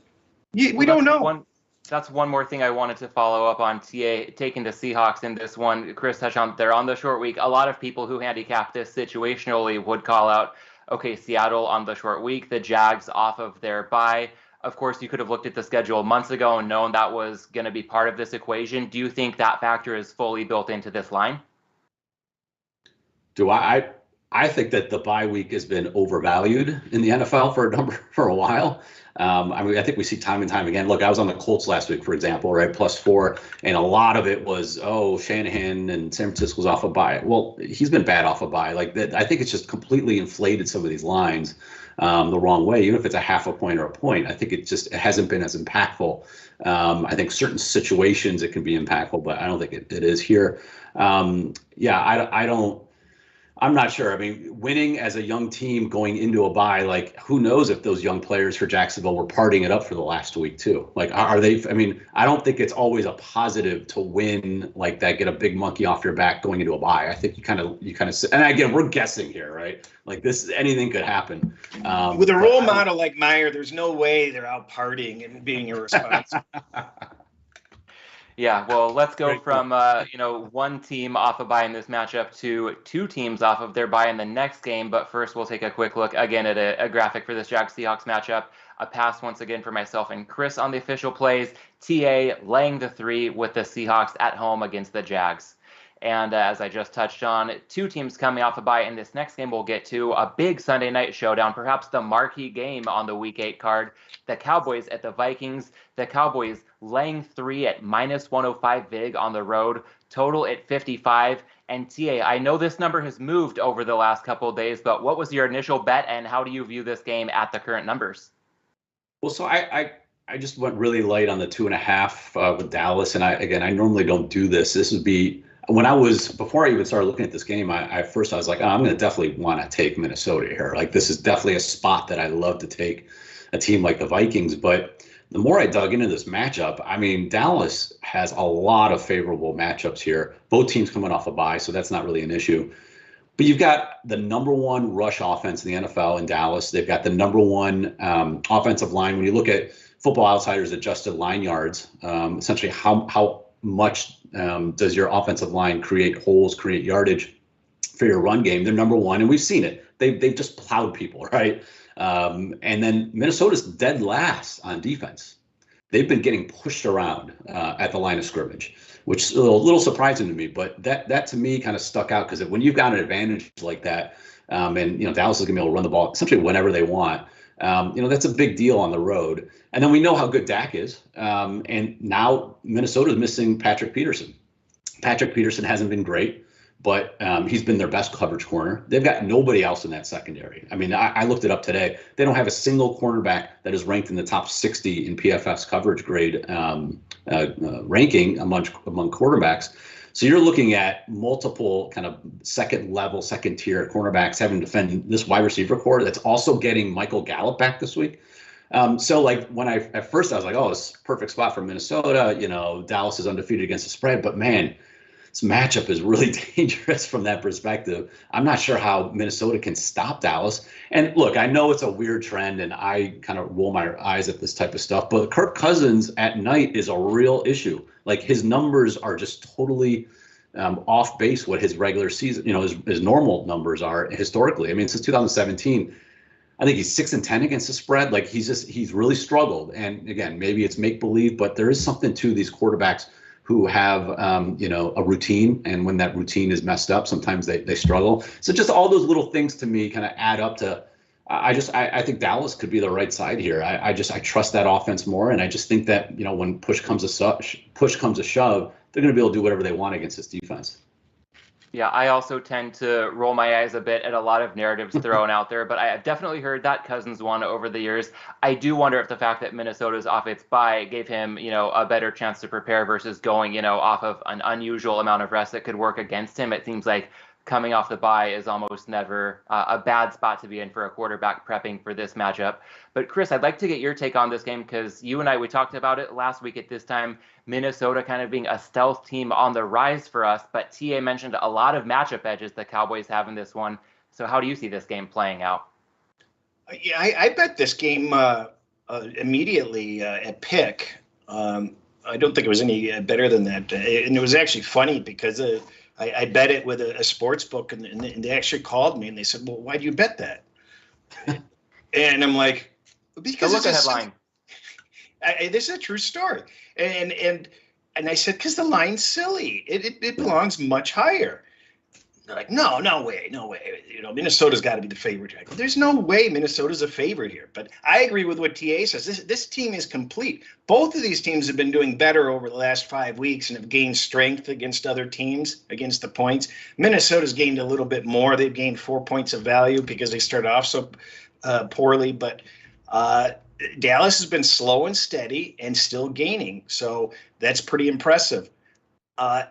We don't know. That's one more thing I wanted to follow up on. Taking the Seahawks in this one. Chris touched on, they're on the short week. A lot of people who handicap this situationally would call out, okay, Seattle on the short week, the Jags off of their bye. Of course, you could have looked at the schedule months ago and known that was going to be part of this equation. Do you think that factor is fully built into this line? I think that the bye week has been overvalued in the NFL for a while. I think we see time and time again. Look, I was on the Colts last week, for example, right? +4. And a lot of it was, Shanahan and San Francisco's off a bye. Well, he's been bad off a bye. Like that, I think it's just completely inflated some of these lines the wrong way. Even if it's a half a point or a point, I think it hasn't been as impactful. I think certain situations it can be impactful, but I don't think it is here. I'm not sure. I mean, winning as a young team going into a bye, like who knows if those young players for Jacksonville were partying it up for the last week too. Like, are they? I mean, I don't think it's always a positive to win like that, get a big monkey off your back going into a bye. I think you kind of, and again, we're guessing here, right? Like anything could happen. With a role model like Meyer, there's no way they're out partying and being irresponsible. Yeah, well, let's go from one team off a bye in this matchup to two teams off of their bye in the next game. But first, we'll take a quick look again at a graphic for this Jags-Seahawks matchup. A pass once again for myself and Chris on the official plays. TA laying the 3 with the Seahawks at home against the Jags. And as I just touched on, two teams coming off a bye in this next game we'll get to. A big Sunday night showdown, perhaps the marquee game on the Week 8 card. The Cowboys at the Vikings. The Cowboys laying 3 at -105 vig on the road. Total at 55. And TA, I know this number has moved over the last couple of days, but what was your initial bet and how do you view this game at the current numbers? Well, so I just went really light on the 2.5 with Dallas. And I normally don't do this. This would be, before I even started looking at this game, I was like, I'm going to definitely want to take Minnesota here. Like, this is definitely a spot that I love to take a team like the Vikings. But the more I dug into this matchup, I mean, Dallas has a lot of favorable matchups here. Both teams coming off a bye, so that's not really an issue. But you've got the number 1 rush offense in the NFL in Dallas. They've got the number 1 offensive line. When you look at Football Outsiders adjusted line yards, essentially how much does your offensive line create holes, create yardage for your run game? They're number 1, and we've seen it. They've just plowed people, right? And then Minnesota's dead last on defense. They've been getting pushed around at the line of scrimmage, which is a little surprising to me. But that to me kind of stuck out because when you've got an advantage like that, and Dallas is going to be able to run the ball essentially whenever they want. That's a big deal on the road. And then we know how good Dak is. And now Minnesota's missing Patrick Peterson. Patrick Peterson hasn't been great, but he's been their best coverage corner. They've got nobody else in that secondary. I mean, I looked it up today. They don't have a single cornerback that is ranked in the top 60 in PFF's coverage grade ranking among quarterbacks. So you're looking at multiple kind of second tier cornerbacks having to defend this wide receiver core that's also getting Michael Gallup back this week. So like when at first I was like, oh, it's a perfect spot for Minnesota. Dallas is undefeated against the spread, but man, this matchup is really dangerous from that perspective. I'm not sure how Minnesota can stop Dallas. And look, I know it's a weird trend and I kind of roll my eyes at this type of stuff, but Kirk Cousins at night is a real issue. Like his numbers are just totally off base what his regular season, his normal numbers are historically. I mean, since 2017, I think he's 6-10 against the spread. Like he's really struggled. And again, maybe it's make believe, but there is something to these quarterbacks who have, a routine. And when that routine is messed up, sometimes they struggle. So just all those little things to me kind of add up to I think Dallas could be the right side here. I trust that offense more, and I just think that when push comes to shove, they're going to be able to do whatever they want against this defense. Yeah, I also tend to roll my eyes a bit at a lot of narratives thrown out there, but I have definitely heard that Cousins won over the years. I do wonder if the fact that Minnesota's off its bye gave him, a better chance to prepare versus going, off of an unusual amount of rest that could work against him. It seems like coming off the bye is almost never a bad spot to be in for a quarterback prepping for this matchup. But Chris, I'd like to get your take on this game because you and we talked about it last week at this time, Minnesota kind of being a stealth team on the rise for us, but TA mentioned a lot of matchup edges the Cowboys have in this one. So how do you see this game playing out? Yeah, I bet this game immediately at pick. I don't think it was any better than that. And it was actually funny because I bet it with a sports book, and they actually called me and they said, "Well, why do you bet that?" And I'm like, "Because look at the headline. This is a true story." And I said, "Because the line's silly. It belongs much higher." They're like, no way. Minnesota's got to be the favorite. I go, there's no way Minnesota's a favorite here. But I agree with what TA says. This team is complete. Both of these teams have been doing better over the last 5 weeks and have gained strength against other teams, against the points. Minnesota's gained a little bit more. They've gained 4 points of value because they started off so poorly. But Dallas has been slow and steady and still gaining. So that's pretty impressive. I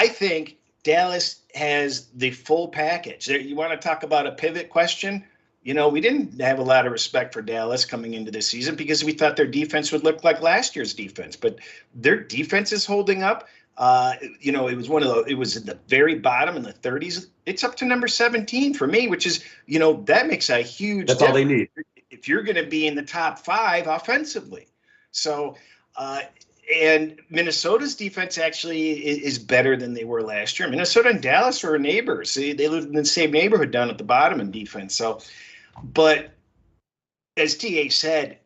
think Dallas has the full package. You want to talk about a pivot question? We didn't have a lot of respect for Dallas coming into this season because we thought their defense would look like last year's defense, but their defense is holding up. It was at the very bottom in the 30s. It's up to number 17 for me, which is, that makes a huge That's difference all they need. if you're going to be in the top 5 offensively. So, and Minnesota's defense actually is better than they were last year. Minnesota and Dallas are neighbors. They live in the same neighborhood down at the bottom in defense. So, but as TA said,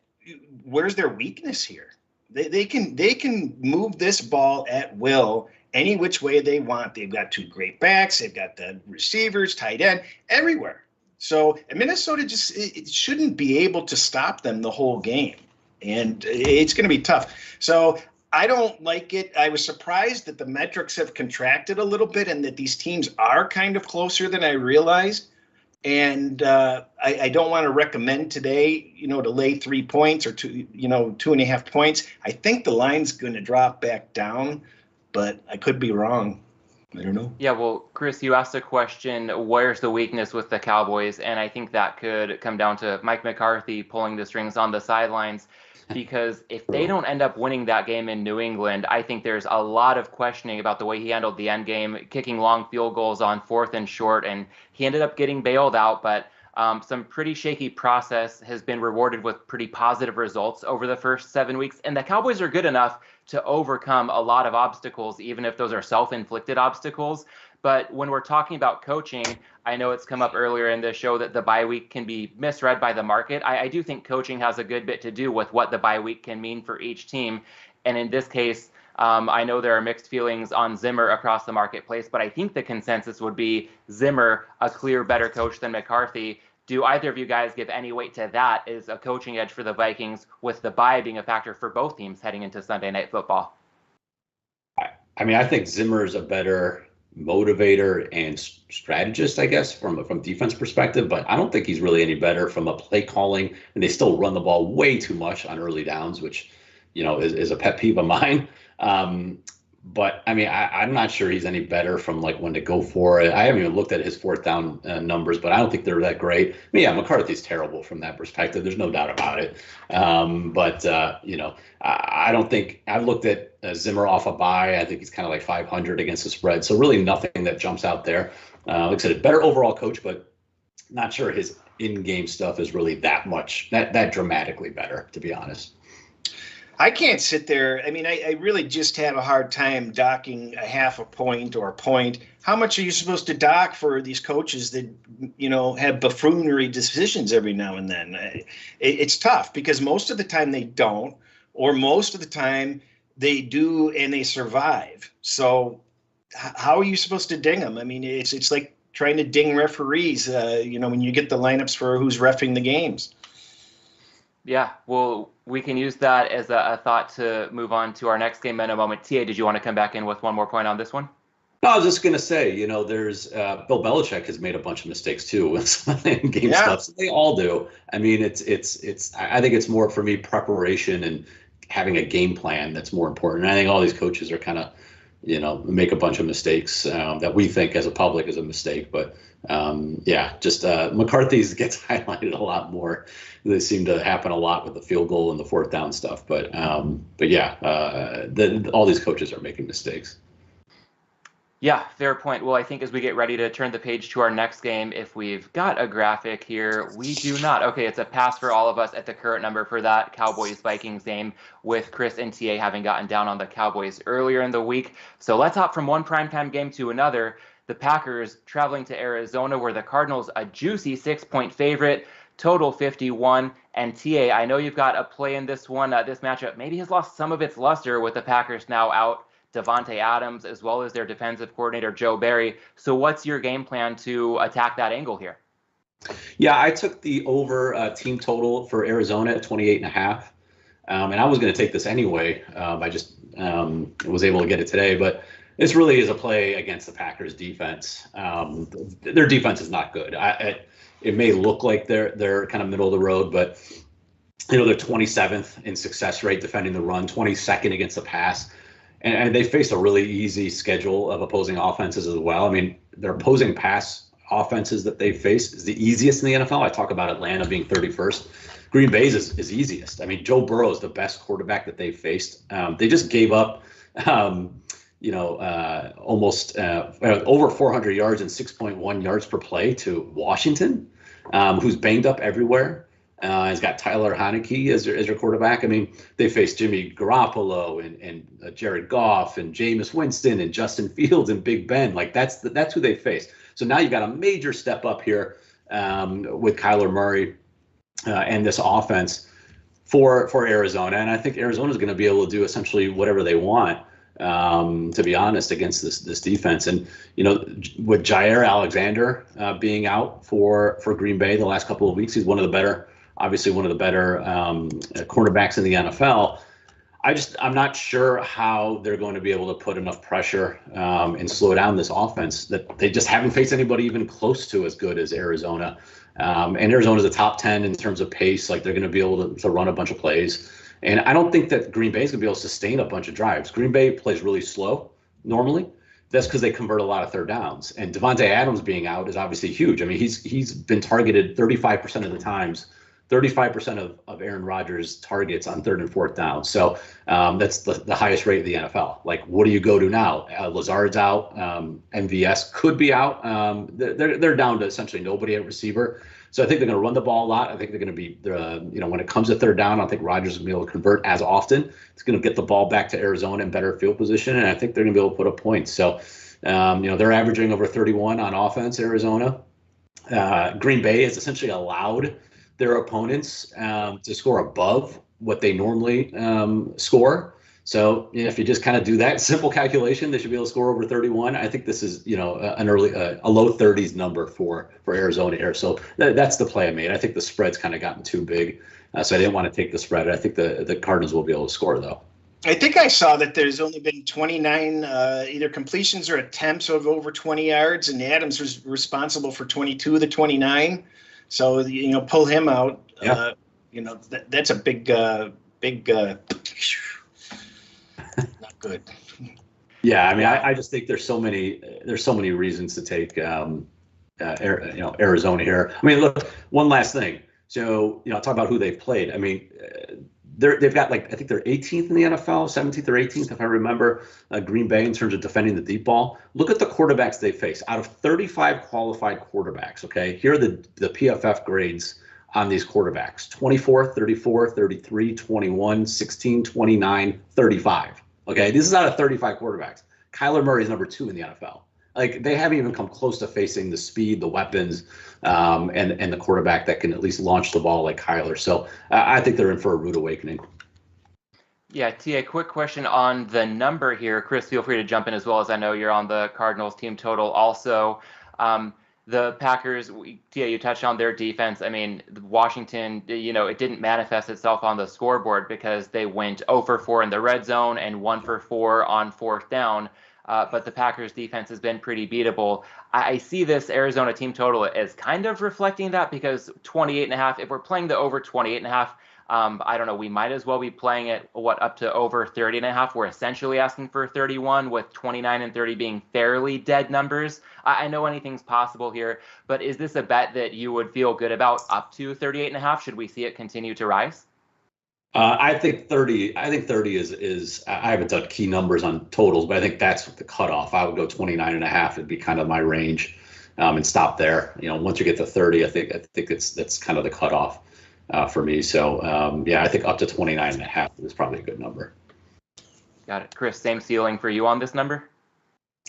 where's their weakness here? They can move this ball at will any which way they want. They've got 2 great backs. They've got the receivers, tight end, everywhere. So Minnesota it shouldn't be able to stop them the whole game. And it's going to be tough. So I don't like it. I was surprised that the metrics have contracted a little bit and that these teams are kind of closer than I realized. And I don't want to recommend today, to lay 3 points or 2.5 points. I think the line's going to drop back down, but I could be wrong. I don't know. Yeah, well, Chris, you asked a question, where's the weakness with the Cowboys? And I think that could come down to Mike McCarthy pulling the strings on the sidelines. Because if they don't end up winning that game in New England, I think there's a lot of questioning about the way he handled the end game, kicking long field goals on 4th and short, and he ended up getting bailed out. But some pretty shaky process has been rewarded with pretty positive results over the first 7 weeks. And the Cowboys are good enough to overcome a lot of obstacles, even if those are self-inflicted obstacles. But when we're talking about coaching, I know it's come up earlier in the show that the bye week can be misread by the market. I do think coaching has a good bit to do with what the bye week can mean for each team. And in this case, I know there are mixed feelings on Zimmer across the marketplace, but I think the consensus would be Zimmer, a clear better coach than McCarthy. Do either of you guys give any weight to that as a coaching edge for the Vikings, with the bye being a factor for both teams heading into Sunday Night Football? I think Zimmer is a better motivator and strategist, I guess, from defense perspective, but I don't think he's really any better from a play calling, and they still run the ball way too much on early downs, which, is a pet peeve of mine. But I'm not sure he's any better from like when to go for it. I haven't even looked at his 4th down numbers, but I don't think they're that great. McCarthy's terrible from that perspective. There's no doubt about it. I don't think I've looked at Zimmer off a bye. I think he's kind of like 500 against the spread. So really nothing that jumps out there. Like I said, a better overall coach, but not sure his in-game stuff is really that dramatically better, to be honest. I can't sit there. I really just have a hard time docking a half a point or a point. How much are you supposed to dock for these coaches that, have buffoonery decisions every now and then? It's tough because most of the time they don't, or most of the time they do and they survive. So how are you supposed to ding them? It's like trying to ding referees, when you get the lineups for who's reffing the games. Yeah, well, we can use that as a thought to move on to our next game in a moment. TA, did you want to come back in with one more point on this one? No, I was just going to say, there's Bill Belichick has made a bunch of mistakes too with some of the game stuff. So they all do. I mean, I think it's more for me preparation and having a game plan that's more important. And I think all these coaches are kind of, make a bunch of mistakes that we think as a public is a mistake. But McCarthy's gets highlighted a lot more. They seem to happen a lot with the field goal and the fourth down stuff. But all these coaches are making mistakes. Yeah, fair point. Well, I think as we get ready to turn the page to our next game, if we've got a graphic here, we do not. Okay, it's a pass for all of us at the current number for that Cowboys-Vikings game, with Chris and TA having gotten down on the Cowboys earlier in the week. So let's hop from one primetime game to another. The Packers traveling to Arizona, where the Cardinals a juicy 6-point favorite, total 51. And TA, I know you've got a play in this one. This matchup maybe has lost some of its luster with the Packers now out Davante Adams, as well as their defensive coordinator, Joe Barry. So what's your game plan to attack that angle here? Yeah, I took the over team total for Arizona at 28.5. And I was going to take this anyway. I just was able to get it today. But this really is a play against the Packers defense. Their defense is not good. It may look like they're kind of middle of the road, but they're 27th in success rate defending the run, 22nd against the pass. And they face a really easy schedule of opposing offenses as well. I mean, their opposing pass offenses that they face is the easiest in the NFL. I talk about Atlanta being 31st. Green Bay's is easiest. I mean, Joe Burrow is the best quarterback that they faced. They just gave up, almost over 400 yards and 6.1 yards per play to Washington, who's banged up everywhere. He's got Tyler Heineke as your quarterback. I mean, they faced Jimmy Garoppolo and Jared Goff and Jameis Winston and Justin Fields and Big Ben. Like that's who they faced. So now you've got a major step up here with Kyler Murray and this offense for Arizona. And I think Arizona is going to be able to do essentially whatever they want, to be honest, against this defense. And, with Jair Alexander being out for Green Bay the last couple of weeks, he's obviously one of the better cornerbacks in the NFL. I'm not sure how they're going to be able to put enough pressure and slow down this offense that they just haven't faced anybody even close to as good as Arizona. And Arizona's a top 10 in terms of pace. Like, they're going to be able to run a bunch of plays. And I don't think that Green Bay is going to be able to sustain a bunch of drives. Green Bay plays really slow normally. That's because they convert a lot of third downs. And Davante Adams being out is obviously huge. I mean, he's been targeted 35% of the times. 35% of Aaron Rodgers' targets on third and fourth down. So that's the highest rate of the NFL. Like, what do you go to now? Lazard's out. MVS could be out. They're down to essentially nobody at receiver. So I think they're going to run the ball a lot. I think they're going to be, when it comes to third down, I don't think Rodgers is going to be able to convert as often. It's going to get the ball back to Arizona in better field position, and I think they're going to be able to put up points. So, they're averaging over 31 on offense, Arizona. Green Bay has essentially allowed their opponents to score above what they normally score. So if you just kind of do that simple calculation, they should be able to score over 31. I think this is, a low 30s number for Arizona here. So that's the play I made. I think the spread's kind of gotten too big, so I didn't want to take the spread. I think the Cardinals will be able to score, though. I think I saw that there's only been 29 either completions or attempts of over 20 yards, and Adams was responsible for 22 of the 29. So, pull him out. Yeah. That's a big, not good. Yeah, I mean, I just think there's so many reasons to take Arizona here. I mean, look, one last thing. So, talk about who they've played. I mean, they've got, I think they're 18th in the NFL, 17th or 18th, if I remember, Green Bay in terms of defending the deep ball. Look at the quarterbacks they face. Out of 35 qualified quarterbacks, okay, here are the PFF grades on these quarterbacks: 24, 34, 33, 21, 16, 29, 35. Okay, this is out of 35 quarterbacks. Kyler Murray is number 2 in the NFL. Like, they haven't even come close to facing the speed, the weapons, and the quarterback that can at least launch the ball like Kyler. So I think they're in for a rude awakening. Yeah, T, a quick question on the number here. Chris, feel free to jump in as well, as I know you're on the Cardinals team total also. The Packers, Tia, you touched on their defense. I mean, Washington, it didn't manifest itself on the scoreboard because they went 0 for 4 in the red zone and 1 for 4 on fourth down. But the Packers defense has been pretty beatable. I see this Arizona team total as kind of reflecting that because 28.5, if we're playing the over 28.5, I don't know, we might as well be playing it, up to over 30.5. We're essentially asking for 31 with 29 and 30 being fairly dead numbers. I know anything's possible here, but is this a bet that you would feel good about up to 38.5? Should we see it continue to rise? I think 30. I think 30 is. I haven't done key numbers on totals, but I think that's the cutoff. I would go 29.5. It'd be kind of my range, and stop there. Once you get to 30, I think that's kind of the cutoff for me. So I think up to 29.5 is probably a good number. Got it, Chris. Same ceiling for you on this number.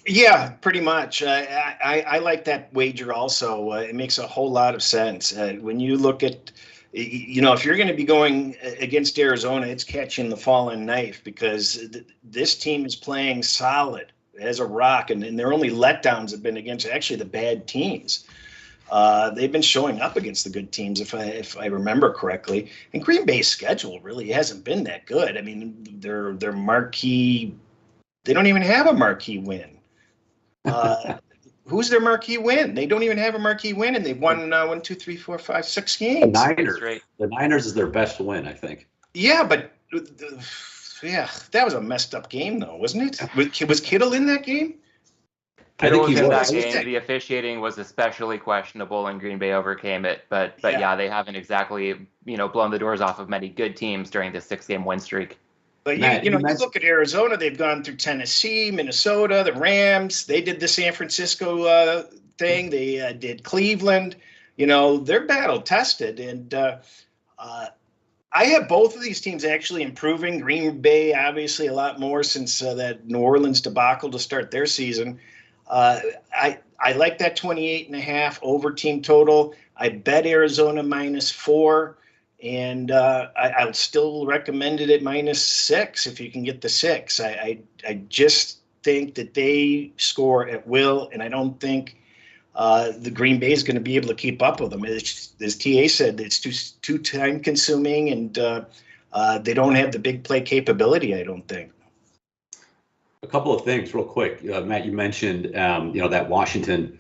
Yeah, pretty much. I like that wager also. It makes a whole lot of sense when you look at. If you're going to be going against Arizona, it's catching the fallen knife because this team is playing solid as a rock, and their only letdowns have been against actually the bad teams. They've been showing up against the good teams, if I remember correctly. And Green Bay's schedule really hasn't been that good. I mean, their marquee, they don't even have a marquee win. Who's their marquee win? They don't even have a marquee win, and they've won 1, 2, 3, 4, 5, 6 games. The Niners, right? The Niners is their best win, I think. Yeah, but that was a messed up game, though, wasn't it? Was Kittle in that game? Kittle was in that game. The officiating was especially questionable, and Green Bay overcame it. But yeah, they haven't exactly blown the doors off of many good teams during this 6-game win streak. But you look at Arizona, they've gone through Tennessee, Minnesota, the Rams. They did the San Francisco thing. They did Cleveland. They're battle tested. And I have both of these teams actually improving. Green Bay, obviously, a lot more since that New Orleans debacle to start their season. I like that 28.5 over team total. I bet Arizona -4. And I'll still recommend it at -6 if you can get the 6. I just think that they score at will, and I don't think the Green Bay is going to be able to keep up with them. As TA said, it's too time consuming, and they don't have the big play capability, I don't think. A couple of things real quick. Matt, you mentioned, that Washington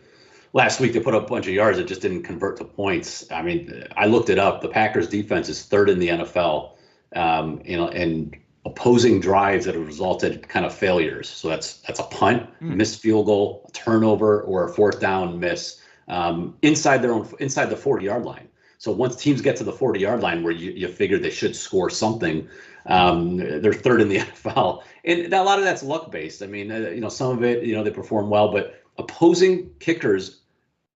last week they put up a bunch of yards that just didn't convert to points. I mean, I looked it up. The Packers defense is 3rd in the NFL, and opposing drives that have resulted kind of failures. So that's a punt, missed field goal, a turnover, or a 4th down miss inside the 40-yard line. So once teams get to the 40-yard line where you figure they should score something, they're 3rd in the NFL. And a lot of that's luck based. I mean, some of it, they perform well, but opposing kickers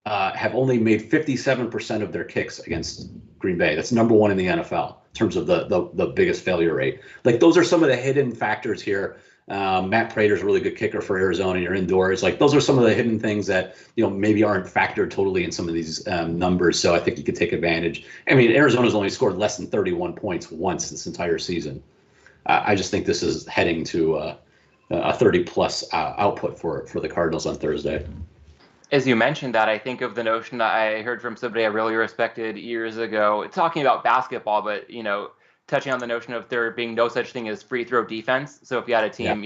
have only made 57% of their kicks against Green Bay. That's number 1 in the NFL in terms of the biggest failure rate. Like, those are some of the hidden factors here. Matt Prater's a really good kicker for Arizona. You're indoors. Like, those are some of the hidden things that, maybe aren't factored totally in some of these numbers. So I think you could take advantage. I mean, Arizona's only scored less than 31 points once this entire season. I just think this is heading to a 30-plus output for the Cardinals on Thursday. As you mentioned that, I think of the notion that I heard from somebody I really respected years ago, talking about basketball, but, touching on the notion of there being no such thing as free throw defense. So if you had a team,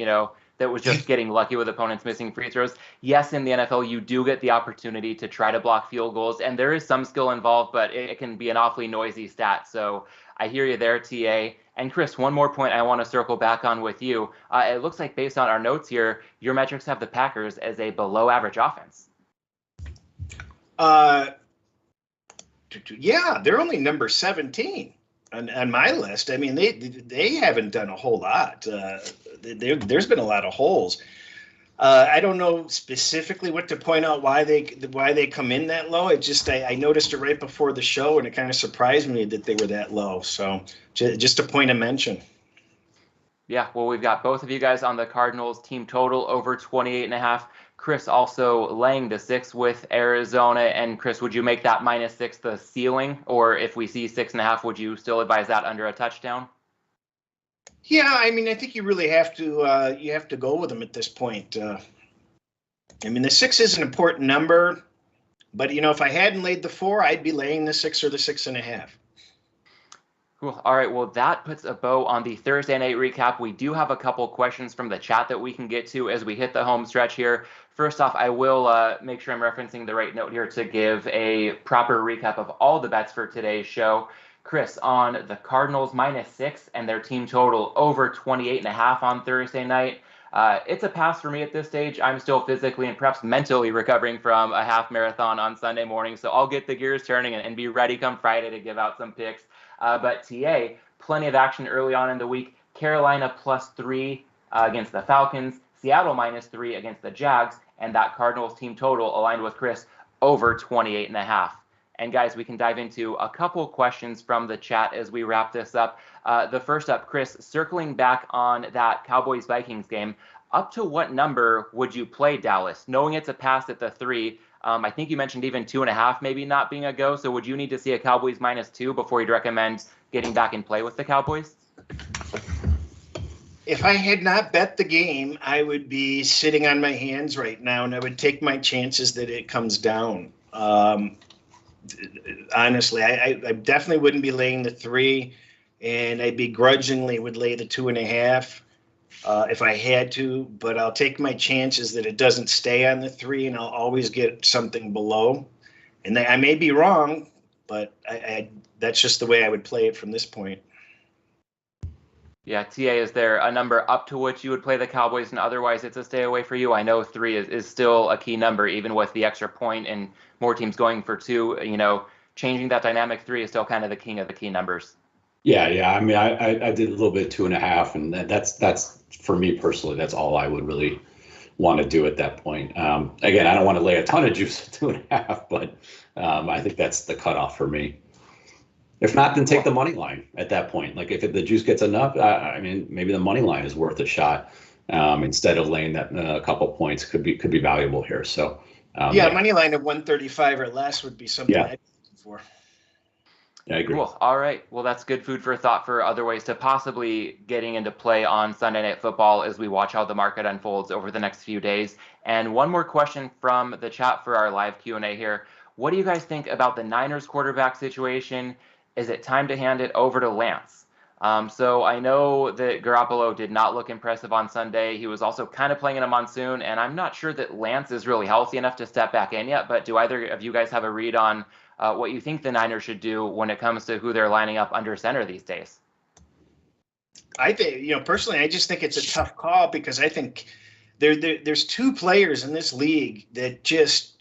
that was just getting lucky with opponents missing free throws, yes, in the NFL, you do get the opportunity to try to block field goals, and there is some skill involved, but it can be an awfully noisy stat. So I hear you there, TA. And Chris, one more point I want to circle back on with you. It looks like based on our notes here, your metrics have the Packers as a below average offense. Yeah, they're only number 17 on my list. I mean, they haven't done a whole lot. There's been a lot of holes. I don't know specifically what to point out why they come in that low. I noticed it right before the show, and it kind of surprised me that they were that low. So just a point of mention. Yeah, well, we've got both of you guys on the Cardinals team total over 28.5. Chris also laying the 6 with Arizona. And Chris, would you make that -6 the ceiling? Or if we see 6.5, would you still advise that under a touchdown? Yeah, I mean, I think you really have to go with them at this point. I mean, the 6 is an important number. But, if I hadn't laid the 4, I'd be laying the 6 or the 6.5. Cool. All right. Well, that puts a bow on the Thursday night recap. We do have a couple questions from the chat that we can get to as we hit the home stretch here. First off, I will make sure I'm referencing the right note here to give a proper recap of all the bets for today's show. Chris, on the Cardinals -6 and their team total over 28.5 on Thursday night. It's a pass for me at this stage. I'm still physically and perhaps mentally recovering from a half marathon on Sunday morning, so I'll get the gears turning and be ready come Friday to give out some picks. But TA, plenty of action early on in the week. Carolina +3 against the Falcons, Seattle -3 against the Jags, and that Cardinals team total aligned with Chris over 28.5. And guys, we can dive into a couple questions from the chat as we wrap this up. The first up, Chris, circling back on that Cowboys-Vikings game, up to what number would you play Dallas? Knowing it's a pass at the 3, I think you mentioned even 2.5 maybe not being a go. So would you need to see a Cowboys -2 before you'd recommend getting back in play with the Cowboys? If I had not bet the game, I would be sitting on my hands right now, and I would take my chances that it comes down. Honestly, I definitely wouldn't be laying the 3, and I begrudgingly would lay the 2.5 if I had to, but I'll take my chances that it doesn't stay on the 3, and I'll always get something below. And I may be wrong, but that's just the way I would play it from this point. Yeah, TA, is there a number up to which you would play the Cowboys and otherwise it's a stay away for you? I know 3 is still a key number, even with the extra point and more teams going for 2. Changing that dynamic 3 is still kind of the king of the key numbers. Yeah. I mean, I did a little bit 2.5, and that's for me personally, that's all I would really want to do at that point. Again, I don't want to lay a ton of juice at 2.5, but I think that's the cutoff for me. If not, then take the money line at that point. Like if the juice gets enough, I mean, maybe the money line is worth a shot instead of laying that a couple points could be valuable here. So money line of 135 or less would be something I'd be looking for. Yeah, I agree. Cool. All right. Well, that's good food for thought for other ways to possibly getting into play on Sunday Night Football as we watch how the market unfolds over the next few days. And one more question from the chat for our live Q&A here. What do you guys think about the Niners quarterback situation? Is it time to hand it over to Lance? So I know that Garoppolo did not look impressive on Sunday. He was also kind of playing in a monsoon, and I'm not sure that Lance is really healthy enough to step back in yet. But do either of you guys have a read on what you think the Niners should do when it comes to who they're lining up under center these days? I think, personally, I just think it's a tough call because I think there's 2 players in this league that just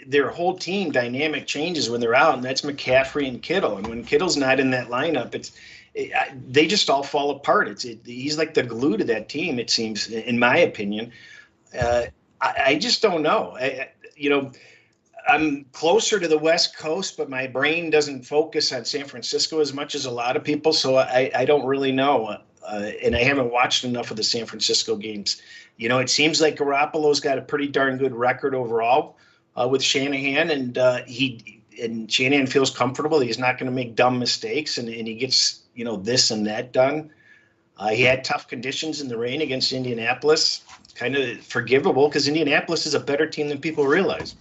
their whole team dynamic changes when they're out, and that's McCaffrey and Kittle. And when Kittle's not in that lineup, they just all fall apart. He's like the glue to that team, it seems, in my opinion. I just don't know. I'm closer to the West Coast, but my brain doesn't focus on San Francisco as much as a lot of people, so I don't really know. And I haven't watched enough of the San Francisco games. It seems like Garoppolo's got a pretty darn good record overall with Shanahan, and Shanahan feels comfortable. He's not going to make dumb mistakes, and he gets this and that done. He had tough conditions in the rain against Indianapolis, kind of forgivable because Indianapolis is a better team than people realize.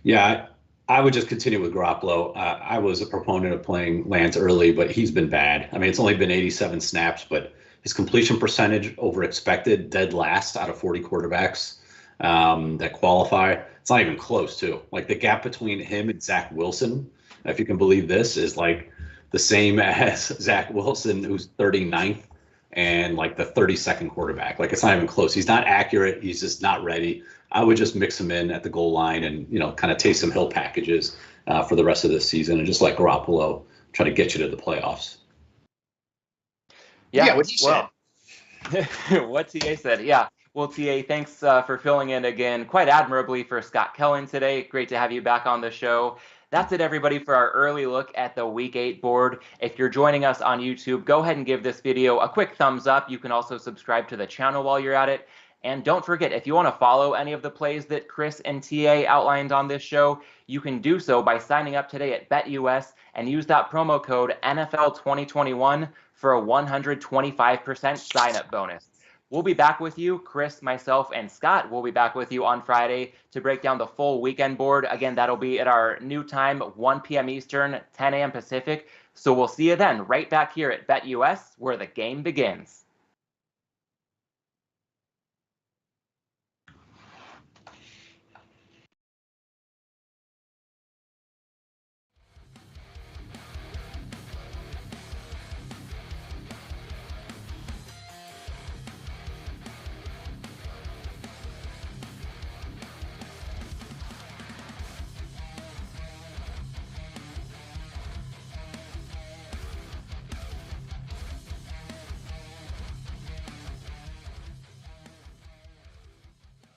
Yeah, I would just continue with Garoppolo. I was a proponent of playing Lance early, but he's been bad. I mean, it's only been 87 snaps, but his completion percentage over expected, dead last out of 40 quarterbacks that qualify. It's not even close, too. Like the gap between him and Zach Wilson, if you can believe this, is like the same as Zach Wilson, who's 39th, and like the 32nd quarterback. Like it's not even close. He's not accurate. He's just not ready. I would just mix him in at the goal line and, kind of take some hill packages for the rest of this season and just let Garoppolo try to get you to the playoffs. Yeah, what he said. What TA said. Yeah. Well, TA, thanks for filling in again quite admirably for Scott Kellen today. Great to have you back on the show. That's it, everybody, for our early look at the Week 8 board. If you're joining us on YouTube, go ahead and give this video a quick thumbs up. You can also subscribe to the channel while you're at it. And don't forget, if you want to follow any of the plays that Chris and TA outlined on this show, you can do so by signing up today at BetUS and use that promo code NFL2021 for a 125% sign-up bonus. we'll be back with you. Chris, myself, and Scott will be back with you on Friday to break down the full weekend board. Again, that'll be at our new time, 1 p.m. Eastern, 10 a.m. Pacific. So we'll see you then, right back here at BetUS, where the game begins.